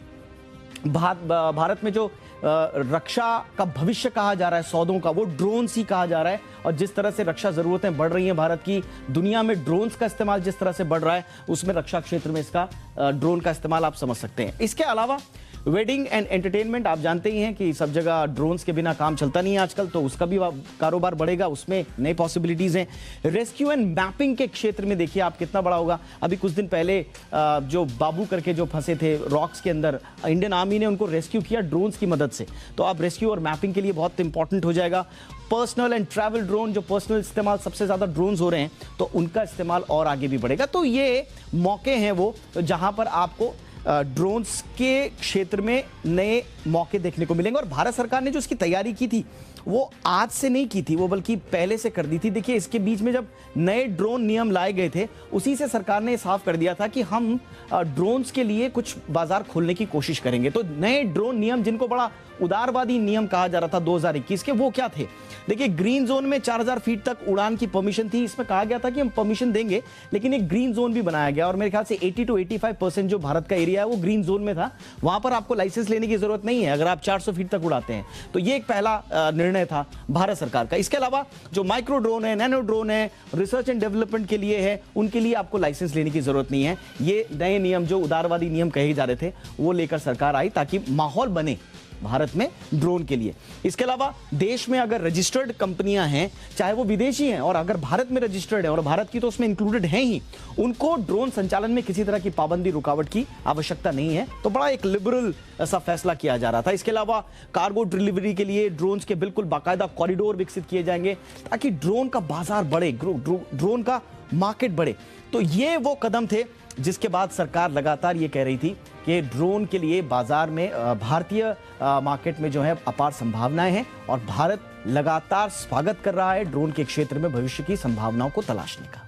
भारत में जो रक्षा का भविष्य कहा जा रहा है सौदों का, वो ड्रोन्स ही कहा जा रहा है। और जिस तरह से रक्षा जरूरतें बढ़ रही हैं भारत की, दुनिया में ड्रोन्स का इस्तेमाल जिस तरह से बढ़ रहा है, उसमें रक्षा क्षेत्र में इसका ड्रोन का इस्तेमाल आप समझ सकते हैं। इसके अलावा वेडिंग एंड एंटरटेनमेंट, आप जानते ही हैं कि सब जगह ड्रोन्स के बिना काम चलता नहीं है आजकल, तो उसका भी कारोबार बढ़ेगा, उसमें नई पॉसिबिलिटीज हैं। रेस्क्यू एंड मैपिंग के क्षेत्र में देखिए आप कितना बड़ा होगा। अभी कुछ दिन पहले जो बाबू करके जो फंसे थे रॉक्स के अंदर, इंडियन आर्मी ने उनको रेस्क्यू किया ड्रोन्स की मदद से। तो अब रेस्क्यू और मैपिंग के लिए बहुत इंपॉर्टेंट हो जाएगा। पर्सनल एंड ट्रैवल ड्रोन, जो पर्सनल इस्तेमाल सबसे ज्यादा ड्रोन्स हो रहे हैं, तो उनका इस्तेमाल और आगे भी बढ़ेगा। तो ये मौके हैं वो जहां पर आपको ड्रोन्स के क्षेत्र में नए मौके देखने को मिलेंगे। और भारत सरकार ने जो इसकी तैयारी की थी वो आज से नहीं की थी, वो बल्कि पहले से कर दी थी। देखिए इसके बीच में जब नए ड्रोन नियम लाए गए थे, उसी से सरकार ने साफ कर दिया था कि हम ड्रोन्स के लिए कुछ बाजार खोलने की कोशिश करेंगे। तो नए ड्रोन नियम, जिनको बड़ा उदारवादी नियम कहा जा रहा था 2021 के, वो क्या थे? देखिए ग्रीन जोन में 4000 फीट तक उड़ान की परमिशन थी। इसमें कहा गया था कि हम परमिशन देंगे, लेकिन एक ग्रीन जोन भी बनाया गया। और मेरे ख्याल से 80 to 85% जो भारत का एरिया है वो ग्रीन जोन में था। वहां पर आपको लाइसेंस लेने की जरूरत नहीं है अगर आप 400 फीट तक उड़ाते हैं। तो ये एक पहला निर्णय था भारत सरकार का। इसके अलावा जो माइक्रो ड्रोन है, नैनो ड्रोन है, रिसर्च एंड डेवलपमेंट के लिए है, उनके लिए आपको लाइसेंस लेने की जरूरत नहीं है। ये नए नियम जो उदारवादी नियम कहे जा रहे थे वो लेकर सरकार आई, ताकि माहौल बने भारत में ड्रोन के लिए। इसके अलावा देश में अगर रजिस्टर्ड कंपनियां हैं, चाहे वो विदेशी हैं, और अगर भारत में रजिस्टर्ड है, और भारत की तो उसमें इंक्लूडेड है ही, उनको ड्रोन संचालन में किसी तरह की पाबंदी रुकावट की आवश्यकता नहीं है। तो बड़ा एक लिबरल ऐसा फैसला किया जा रहा था। इसके अलावा कार्गो डिलीवरी के लिए ड्रोन्स के बिल्कुल बाकायदा कॉरिडोर विकसित किए जाएंगे, ताकि ड्रोन का बाजार बढ़े, ड्रोन का मार्केट बढ़े। तो ये वो कदम थे जिसके बाद सरकार लगातार ये कह रही थी कि ड्रोन के लिए बाजार में भारतीय मार्केट में जो है अपार संभावनाएं हैं, और भारत लगातार स्वागत कर रहा है ड्रोन के क्षेत्र में भविष्य की संभावनाओं को तलाशने का।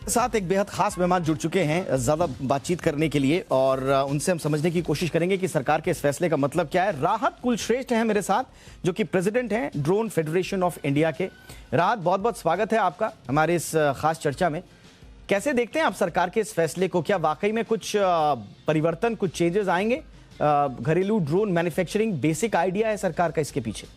साथ एक बेहद खास मेहमान जुड़ चुके हैं ज्यादा बातचीत करने के लिए, और उनसे हम समझने की कोशिश करेंगे कि सरकार के इस फैसले का मतलब क्या है। राहत कुलश्रेष्ठ हैं मेरे साथ, जो कि प्रेसिडेंट हैं ड्रोन फेडरेशन ऑफ इंडिया के। राहत, बहुत बहुत स्वागत है आपका हमारे इस खास चर्चा में। कैसे देखते हैं आप सरकार के इस फैसले को? क्या वाकई में कुछ परिवर्तन, कुछ चेंजेस आएंगे? घरेलू ड्रोन मैन्युफैक्चरिंग बेसिक आइडिया है सरकार का इसके पीछे?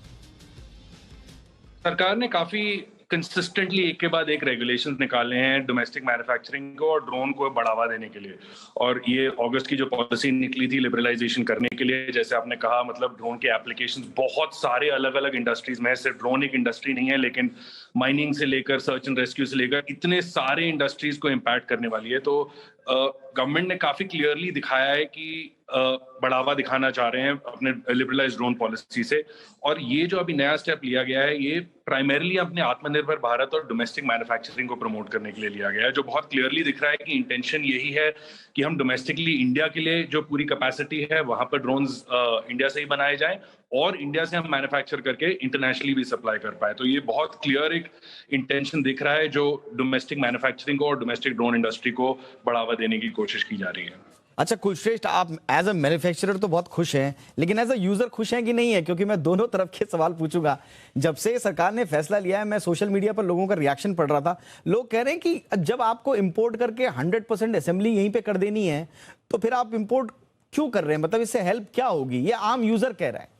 सरकार ने काफी कंसिस्टेंटली एक के बाद एक रेगुलेशंस निकाले हैं डोमेस्टिक मैन्युफैक्चरिंग को और ड्रोन को बढ़ावा देने के लिए। और ये अगस्त की जो पॉलिसी निकली थी लिबरलाइजेशन करने के लिए, जैसे आपने कहा, मतलब ड्रोन के एप्लीकेशंस बहुत सारे अलग अलग इंडस्ट्रीज में है। सिर्फ ड्रोन एक इंडस्ट्री नहीं है, लेकिन माइनिंग से लेकर सर्च एंड रेस्क्यू से लेकर इतने सारे इंडस्ट्रीज को इम्पैक्ट करने वाली है। तो गवर्नमेंट ने काफी क्लियरली दिखाया है कि बढ़ावा दिखाना चाह रहे हैं अपने लिबरलाइज ड्रोन पॉलिसी से। और ये जो अभी नया स्टेप लिया गया है, ये प्राइमरली अपने आत्मनिर्भर भारत और डोमेस्टिक मैन्युफैक्चरिंग को प्रमोट करने के लिए लिया गया है, जो बहुत क्लियरली दिख रहा है कि इंटेंशन यही है कि हम डोमेस्टिकली इंडिया के लिए जो पूरी कैपेसिटी है वहां पर ड्रोन्स इंडिया से ही बनाए जाएं, और इंडिया से हम मैन्युफैक्चर करके इंटरनेशनली भी सप्लाई कर पाए। तो ये बहुत क्लियर एक इंटेंशन दिख रहा है जो डोमेस्टिक मैन्युफैक्चरिंग को और डोमेस्टिक ड्रोन इंडस्ट्री को बढ़ावा देने की कोशिश की जा रही है। अच्छा कुलश्रेष्ठ, आप एज अ मैन्युफैक्चरर तो बहुत खुश हैं, लेकिन एज अ यूजर खुश हैं कि नहीं है? क्योंकि मैं दोनों तरफ के सवाल पूछूंगा। जब से सरकार ने फैसला लिया है, मैं सोशल मीडिया पर लोगों का रिएक्शन पढ़ रहा था, लोग कह रहे हैं कि जब आपको इंपोर्ट करके 100% असेंबली यहीं पे कर देनी है, तो फिर आप इंपोर्ट क्यों कर रहे हैं? मतलब इससे हेल्प क्या होगी? ये आम यूजर कह रहा है।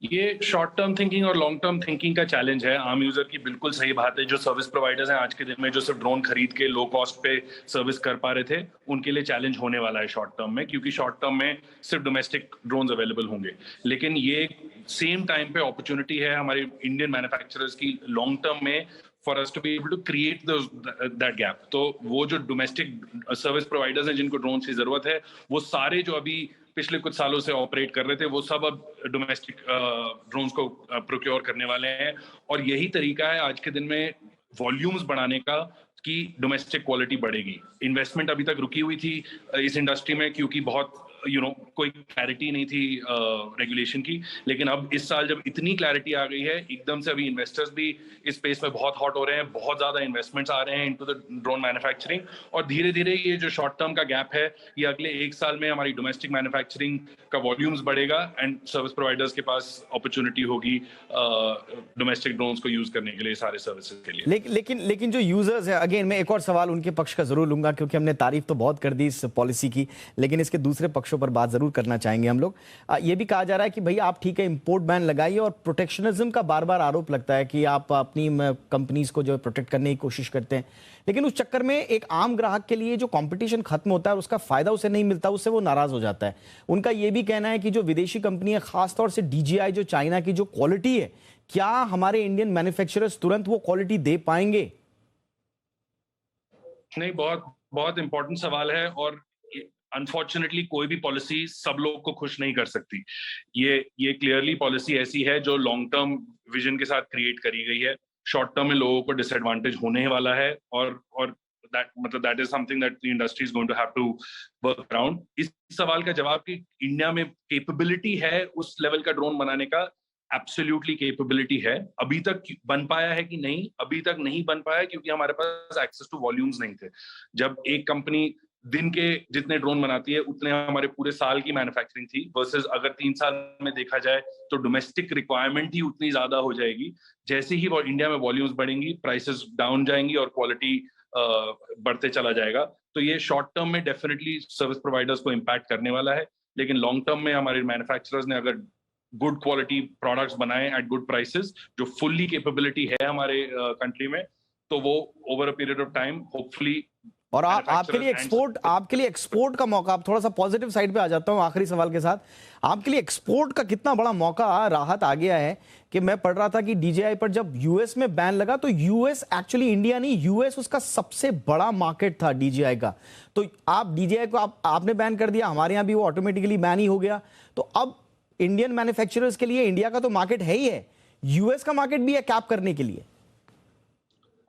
ये शॉर्ट टर्म थिंकिंग और लॉन्ग टर्म थिंकिंग का चैलेंज है आम यूजर की। बिल्कुल सही बात है। जो सर्विस प्रोवाइडर्स हैं आज के दिन में, जो सिर्फ ड्रोन खरीद के लो कॉस्ट पे सर्विस कर पा रहे थे, उनके लिए चैलेंज होने वाला है शॉर्ट टर्म में, क्योंकि शॉर्ट टर्म में सिर्फ डोमेस्टिक ड्रोन्स अवेलेबल होंगे। लेकिन ये सेम टाइम पे अपॉर्चुनिटी है हमारे इंडियन मैन्युफैक्चरर्स की लॉन्ग टर्म में for us to be able to create that gap। तो वो जो डोमेस्टिक सर्विस प्रोवाइडर्स हैं जिनको ड्रोन की जरूरत है, वो सारे जो अभी पिछले कुछ सालों से ऑपरेट कर रहे थे, वो सब अब डोमेस्टिक ड्रोन्स को प्रोक्योर करने वाले हैं। और यही तरीका है आज के दिन में वॉल्यूम्स बढ़ाने का कि डोमेस्टिक क्वालिटी बढ़ेगी। इन्वेस्टमेंट अभी तक रुकी हुई थी इस इंडस्ट्री में, क्योंकि बहुत कोई क्लैरिटी नहीं थी रेगुलेशन की। लेकिन अब इस साल जब इतनी क्लैरिटी आ गई है, एकदम से अभी इन्वेस्टर्स भी इस स्पेस में बहुत हॉट हो रहे हैं, बहुत ज्यादा इन्वेस्टमेंट्स आ रहे हैं इनटू द ड्रोन मैन्युफैक्चरिंग। और धीरे धीरे ये जो शॉर्ट टर्म का गैप है, ये अगले 1 साल में हमारी डोमेस्टिक मैन्युफैक्चरिंग का वॉल्यूम्स बढ़ेगा एंड सर्विस प्रोवाइडर्स के पास अपॉर्चुनिटी होगी डोमेस्टिक ड्रोन्स को यूज करने के लिए, सारे सर्विसेज के लिए। लेकिन जो यूजर्स है, अगेन मैं एक और सवाल उनके पक्ष का जरूर लूंगा, क्योंकि हमने तारीफ तो बहुत कर दी इस पॉलिसी की, लेकिन इसके दूसरे पक्षों पर बात जरूर करना चाहेंगे हम लोग। ये भी कहा जा रहा है कि भैया आप ठीक है इंपोर्ट बैन लगाइए, और प्रोटेक्शनिज्म का बार बार आरोप लगता है कि आप अपनी कंपनीज को जो प्रोटेक्ट करने की कोशिश करते हैं, लेकिन उस चक्कर में एक आम ग्राहक के लिए जो कंपटीशन खत्म होता है और उसका फायदा उसे नहीं मिलता, उससे वो नाराज हो जाता है। उनका ये भी कहना है कि जो विदेशी कंपनियां, खासतौर से DJI जो चाइना की जो क्वालिटी है, क्या हमारे इंडियन मैन्युफैक्चरर्स तुरंत वो क्वालिटी दे पाएंगे? नहीं, बहुत बहुत इंपॉर्टेंट सवाल है। और अनफॉर्चुनेटली कोई भी पॉलिसी सब लोग को खुश नहीं कर सकती। ये क्लियरली पॉलिसी ऐसी है जो लॉन्ग टर्म विजन के साथ क्रिएट करी गई है। शॉर्ट टर्म में लोगों को डिसएडवांटेज होने वाला है, और that is something that the industry is going to have to work around. इस सवाल का जवाब कि इंडिया में कैपेबिलिटी है उस लेवल का ड्रोन बनाने का, एब्सोल्युटली कैपेबिलिटी है। अभी तक बन पाया है कि नहीं? अभी तक नहीं बन पाया, क्योंकि हमारे पास एक्सेस टू वॉल्यूम्स नहीं थे। जब एक कंपनी दिन के जितने ड्रोन बनाती है, उतने हमारे पूरे साल की मैन्युफैक्चरिंग थी, वर्सेस अगर 3 साल में देखा जाए तो डोमेस्टिक रिक्वायरमेंट ही उतनी ज्यादा हो जाएगी। जैसे ही वो इंडिया में वॉल्यूम्स बढ़ेंगी, प्राइसेस डाउन जाएंगी और क्वालिटी बढ़ते चला जाएगा। तो ये शॉर्ट टर्म में डेफिनेटली सर्विस प्रोवाइडर्स को इम्पैक्ट करने वाला है, लेकिन लॉन्ग टर्म में हमारे मैन्युफैक्चरर्स ने अगर गुड क्वालिटी प्रोडक्ट्स बनाए एट गुड प्राइसेस, जो फुल्ली कैपेबिलिटी है हमारे कंट्री में, तो वो over a period of time hopefully. और आपके लिए एक्सपोर्ट का मौका, आप थोड़ा सा पॉजिटिव साइड पे आ जाता हूं आखिरी सवाल के साथ, आपके लिए एक्सपोर्ट का कितना बड़ा मौका, राहत आ गया है? कि मैं पढ़ रहा था कि DJI पर जब यूएस में बैन लगा, तो यूएस एक्चुअली, इंडिया नहीं, यूएस उसका सबसे बड़ा मार्केट था DJI का। तो आप DJI को आपने बैन कर दिया, हमारे यहाँ भी वो ऑटोमेटिकली बैन ही हो गया। तो अब इंडियन मैन्युफैक्चरर्स के लिए इंडिया का तो मार्केट है ही है, यूएस का मार्केट भी है कैप करने के लिए।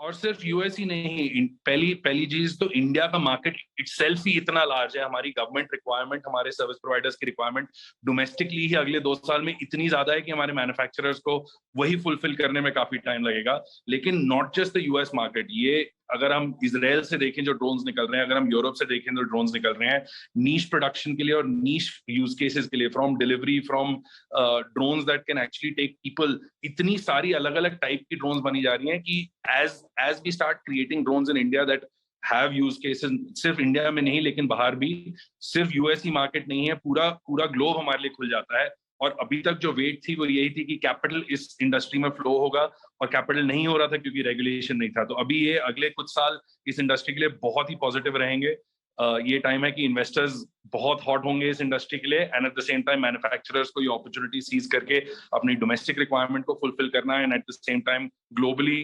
और सिर्फ यूएस ही नहीं, पहली चीज तो इंडिया का मार्केट इटसेल्फ ही इतना लार्ज है। हमारी गवर्नमेंट रिक्वायरमेंट, हमारे सर्विस प्रोवाइडर्स की रिक्वायरमेंट डोमेस्टिकली ही अगले 2 साल में इतनी ज्यादा है कि हमारे मैन्युफैक्चरर्स को वही फुलफिल करने में काफी टाइम लगेगा। लेकिन not just the US market, ये अगर हम इजराइल से देखें जो ड्रोन्स निकल रहे हैं, अगर हम यूरोप से देखें जो ड्रोन्स निकल रहे हैं, नीश प्रोडक्शन के लिए और नीश यूज केसेस के लिए, from delivery, from drones that can actually take people, इतनी सारी अलग अलग टाइप की ड्रोन्स बनी जा रही हैं कि as we start creating drones in India that have use cases, सिर्फ इंडिया में नहीं लेकिन बाहर भी, सिर्फ यूएस ही मार्केट नहीं है, पूरा ग्लोब हमारे लिए खुल जाता है। और अभी तक जो वेट थी वो यही थी कि कैपिटल इस इंडस्ट्री में फ्लो होगा, और कैपिटल नहीं हो रहा था क्योंकि रेगुलेशन नहीं था। तो अभी ये अगले कुछ साल इस इंडस्ट्री के लिए बहुत ही पॉजिटिव रहेंगे। ये टाइम है कि इन्वेस्टर्स बहुत हॉट होंगे इस इंडस्ट्री के लिए, and at the same time manufacturers को ये अपॉर्चुनिटी सीज करके अपनी डोमेस्टिक रिक्वायरमेंट को फुलफिल करना है, and at the same time globally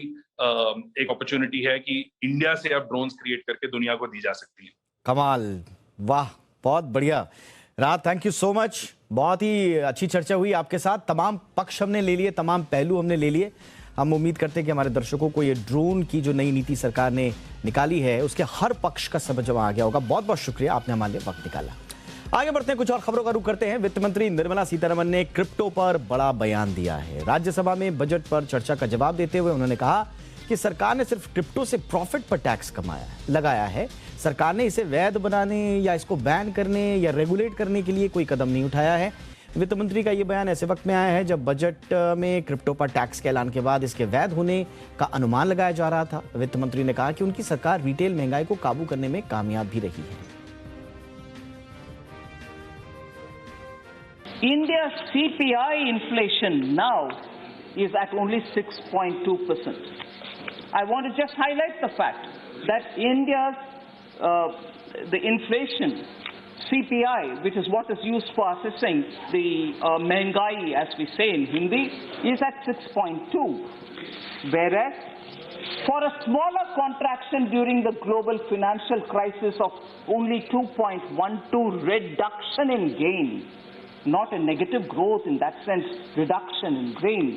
एक अपॉर्चुनिटी है कि इंडिया से अब ड्रोन्स क्रिएट करके दुनिया को दी जा सकती है। कमाल, वाह, बहुत बढ़िया। राहत, थैंक यू सो मच, बहुत ही अच्छी चर्चा हुई आपके साथ। तमाम पक्ष हमने ले लिए, तमाम पहलू हमने ले लिए। हम उम्मीद करते हैं कि हमारे दर्शकों को ये ड्रोन की जो नई नीति सरकार ने निकाली है, उसके हर पक्ष का समझ आ गया होगा। बहुत बहुत शुक्रिया, आपने हमारे लिए वक्त निकाला। आगे बढ़ते हैं, कुछ और खबरों का रुख करते हैं। वित्त मंत्री निर्मला सीतारमण ने क्रिप्टो पर बड़ा बयान दिया है। राज्यसभा में बजट पर चर्चा का जवाब देते हुए उन्होंने कहा कि सरकार ने सिर्फ क्रिप्टो से प्रॉफिट पर टैक्स लगाया है। सरकार ने इसे वैध बनाने या इसको बैन करने या रेगुलेट करने के लिए कोई कदम नहीं उठाया है। वित्त मंत्री का यह बयान ऐसे वक्त में आया है जब बजट में क्रिप्टो पर टैक्स के ऐलान के बाद इसके वैध होने का अनुमान लगाया जा रहा था। वित्त मंत्री ने कहा कि उनकी सरकार रिटेल महंगाई को काबू करने में कामयाब भी रही है। India's CPI inflation now is at only 6.2%. I want to just highlight the fact that India's the inflation CPI, which is what is used for assessing the महंगाई, as we say in Hindi, is at 6.2, whereas for a smaller contraction during the global financial crisis of only 2.12 reduction in gain, not a negative growth in that sense, reduction in gain.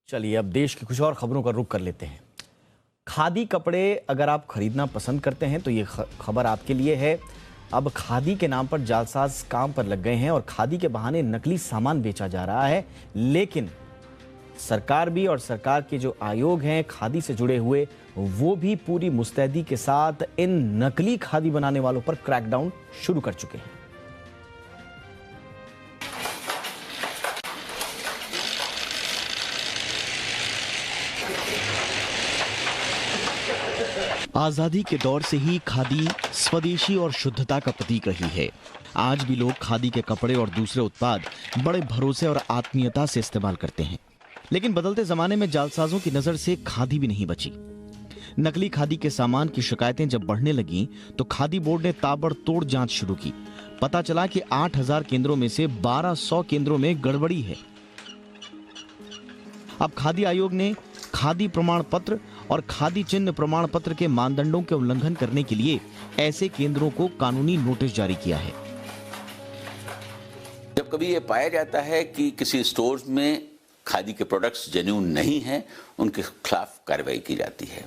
चलिए अब देश की कुछ और खबरों का रुख कर लेते हैं। खादी कपड़े अगर आप खरीदना पसंद करते हैं तो ये खबर आपके लिए है। अब खादी के नाम पर जालसाज काम पर लग गए हैं और खादी के बहाने नकली सामान बेचा जा रहा है। लेकिन सरकार भी और सरकार के जो आयोग हैं खादी से जुड़े हुए, वो भी पूरी मुस्तैदी के साथ इन नकली खादी बनाने वालों पर क्रैकडाउन शुरू कर चुके हैं। आजादी के दौर से ही खादी स्वदेशी और शुद्धता का प्रतीक रही है। आज भी लोग खादी के कपड़े और दूसरे उत्पाद बड़े भरोसे और आत्मीयता से इस्तेमाल करते हैं। लेकिन बदलते जमाने में जालसाजों की नजर से खादी भी नहीं बची। नकली खादी के सामान की शिकायतें जब बढ़ने लगीं तो खादी बोर्ड ने ताबड़तोड़ जांच शुरू की। पता चला कि 8000 केंद्रों में से 1200 केंद्रों में गड़बड़ी है। अब खादी आयोग ने खादी प्रमाण पत्र और खादी चिन्ह प्रमाण पत्र के मानदंडों के उल्लंघन करने के लिए ऐसे केंद्रों को कानूनी नोटिस जारी किया है। जब कभी ये पाया जाता है कि किसी स्टोर्स में खादी के प्रोडक्ट्स जेन्युइन नहीं हैं, उनके खिलाफ कार्रवाई की जाती है।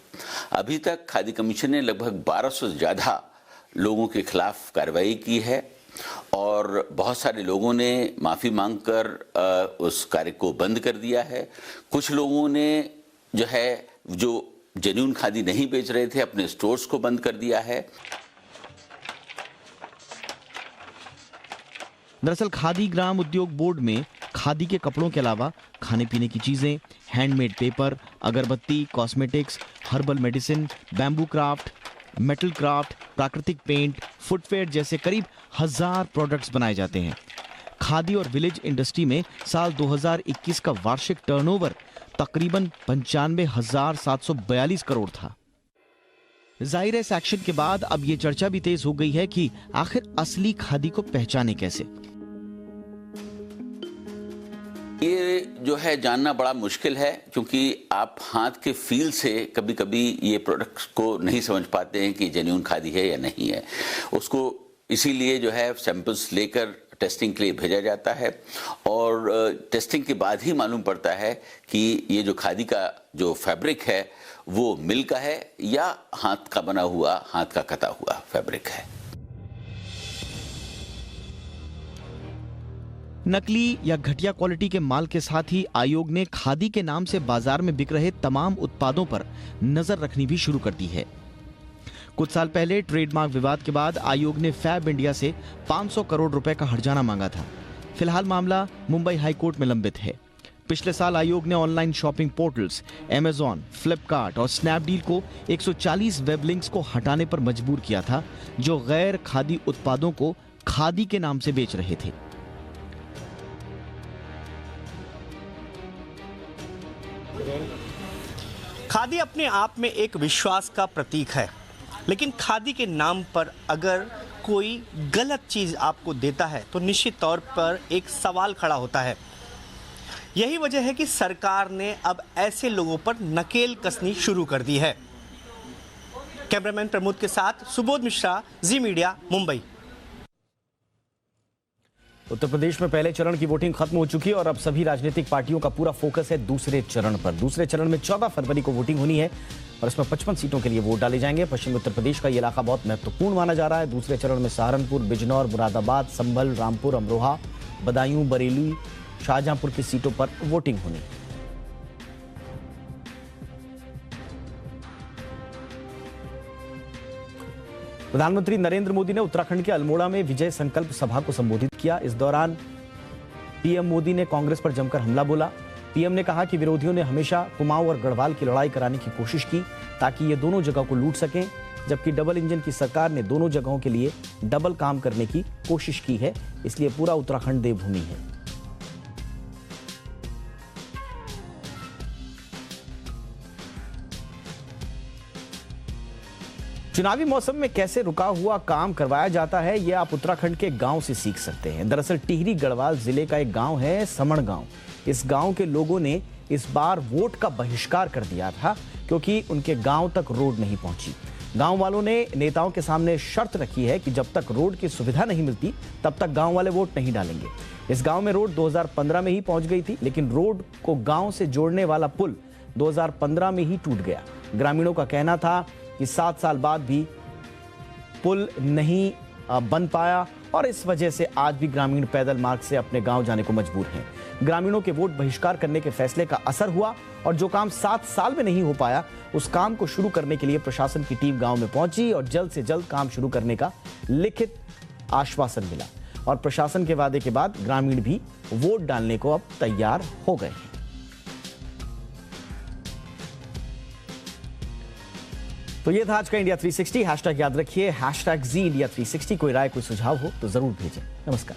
अभी तक खादी कमीशन ने लगभग 1200 से ज्यादा लोगों के खिलाफ कार्रवाई की है और बहुत सारे लोगों ने माफी मांगकर उस कार्य को बंद कर दिया है। कुछ लोगों ने जो जेन्युइन खादी नहीं बेच रहे थे अपने स्टोर्स को बंद कर दिया है। दरअसल खादी ग्राम उद्योग बोर्ड में खादी के कपड़ों के अलावा खाने पीने की चीजें, हैंडमेड पेपर, अगरबत्ती, cosmetics, herbal medicine, bamboo craft, metal craft, प्राकृतिक पेंट, फुटवेयर जैसे करीब 1000 प्रोडक्ट्स बनाए जाते हैं। खादी और विलेज इंडस्ट्री में साल 2021 का वार्षिक टर्नओवर तकरीबन 95,742 करोड़ था। जाहिर है इस एक्शन के बाद अब ये चर्चा भी तेज हो गई है कि आखिर असली खादी को पहचाने कैसे। ये जानना बड़ा मुश्किल है क्योंकि आप हाथ के फील से कभी कभी ये प्रोडक्ट्स को नहीं समझ पाते हैं कि जेन्युइन खादी है या नहीं है। उसको इसीलिए सैंपल्स लेकर टेस्टिंग के लिए भेजा जाता है और टेस्टिंग के बाद ही मालूम पड़ता है कि ये जो खादी का जो फैब्रिक है वो मिल का है या हाथ का बना हुआ, हाथ का कता हुआ फैब्रिक है। नकली या घटिया क्वालिटी के माल के साथ ही आयोग ने खादी के नाम से बाजार में बिक रहे तमाम उत्पादों पर नजर रखनी भी शुरू कर दी है। कुछ साल पहले ट्रेडमार्क विवाद के बाद आयोग ने फैब इंडिया से 500 करोड़ रुपए का हर्जाना मांगा था। फिलहाल मामला मुंबई हाईकोर्ट में लंबित है। पिछले साल आयोग ने online shopping portals Amazon, Flipkart और स्नैपडील को 140 वेब लिंक्स को हटाने पर मजबूर किया था जो गैर खादी उत्पादों को खादी के नाम से बेच रहे थे। खादी अपने आप में एक विश्वास का प्रतीक है, लेकिन खादी के नाम पर अगर कोई गलत चीज़ आपको देता है तो निश्चित तौर पर एक सवाल खड़ा होता है। यही वजह है कि सरकार ने अब ऐसे लोगों पर नकेल कसनी शुरू कर दी है। कैमरामैन प्रमोद के साथ सुबोध मिश्रा, जी मीडिया, मुंबई। उत्तर प्रदेश में पहले चरण की वोटिंग खत्म हो चुकी है और अब सभी राजनीतिक पार्टियों का पूरा फोकस है दूसरे चरण पर। दूसरे चरण में 14 फरवरी को वोटिंग होनी है और इसमें 55 सीटों के लिए वोट डाले जाएंगे। पश्चिमी उत्तर प्रदेश का ये इलाका बहुत महत्वपूर्ण माना जा रहा है। दूसरे चरण में सहारनपुर, बिजनौर, मुरादाबाद, संभल, रामपुर, अमरोहा, बदायूं, बरेली, शाहजहांपुर की सीटों पर वोटिंग होनी है। प्रधानमंत्री नरेंद्र मोदी ने उत्तराखंड के अल्मोड़ा में विजय संकल्प सभा को संबोधित किया। इस दौरान पीएम मोदी ने कांग्रेस पर जमकर हमला बोला। पीएम ने कहा कि विरोधियों ने हमेशा कुमाऊं और गढ़वाल की लड़ाई कराने की कोशिश की ताकि ये दोनों जगह को लूट सकें, जबकि डबल इंजन की सरकार ने दोनों जगहों के लिए डबल काम करने की कोशिश की है, इसलिए पूरा उत्तराखंड देवभूमि है। चुनावी मौसम में कैसे रुका हुआ काम करवाया जाता है, यह आप उत्तराखंड के गांव से सीख सकते हैं। दरअसल टिहरी गढ़वाल जिले का एक गांव है समण गांव। इस गांव के लोगों ने इस बार वोट का बहिष्कार कर दिया था क्योंकि उनके गांव तक रोड नहीं पहुंची। गांव वालों ने नेताओं के सामने शर्त रखी है कि जब तक रोड की सुविधा नहीं मिलती तब तक गांव वाले वोट नहीं डालेंगे। इस गांव में रोड 2015 में ही पहुंच गई थी, लेकिन रोड को गांव से जोड़ने वाला पुल 2015 में ही टूट गया। ग्रामीणों का कहना था कि 7 साल बाद भी पुल नहीं बन पाया और इस वजह से आज भी ग्रामीण पैदल मार्ग से अपने गांव जाने को मजबूर हैं। ग्रामीणों के वोट बहिष्कार करने के फैसले का असर हुआ और जो काम 7 साल में नहीं हो पाया उस काम को शुरू करने के लिए प्रशासन की टीम गांव में पहुंची और जल्द से जल्द काम शुरू करने का लिखित आश्वासन मिला और प्रशासन के वादे के बाद ग्रामीण भी वोट डालने को अब तैयार हो गए हैं। तो ये था आज का इंडिया 360। हैशटैग याद रखिए #ZIndia360। कोई राय कोई सुझाव हो तो जरूर भेजें। नमस्कार।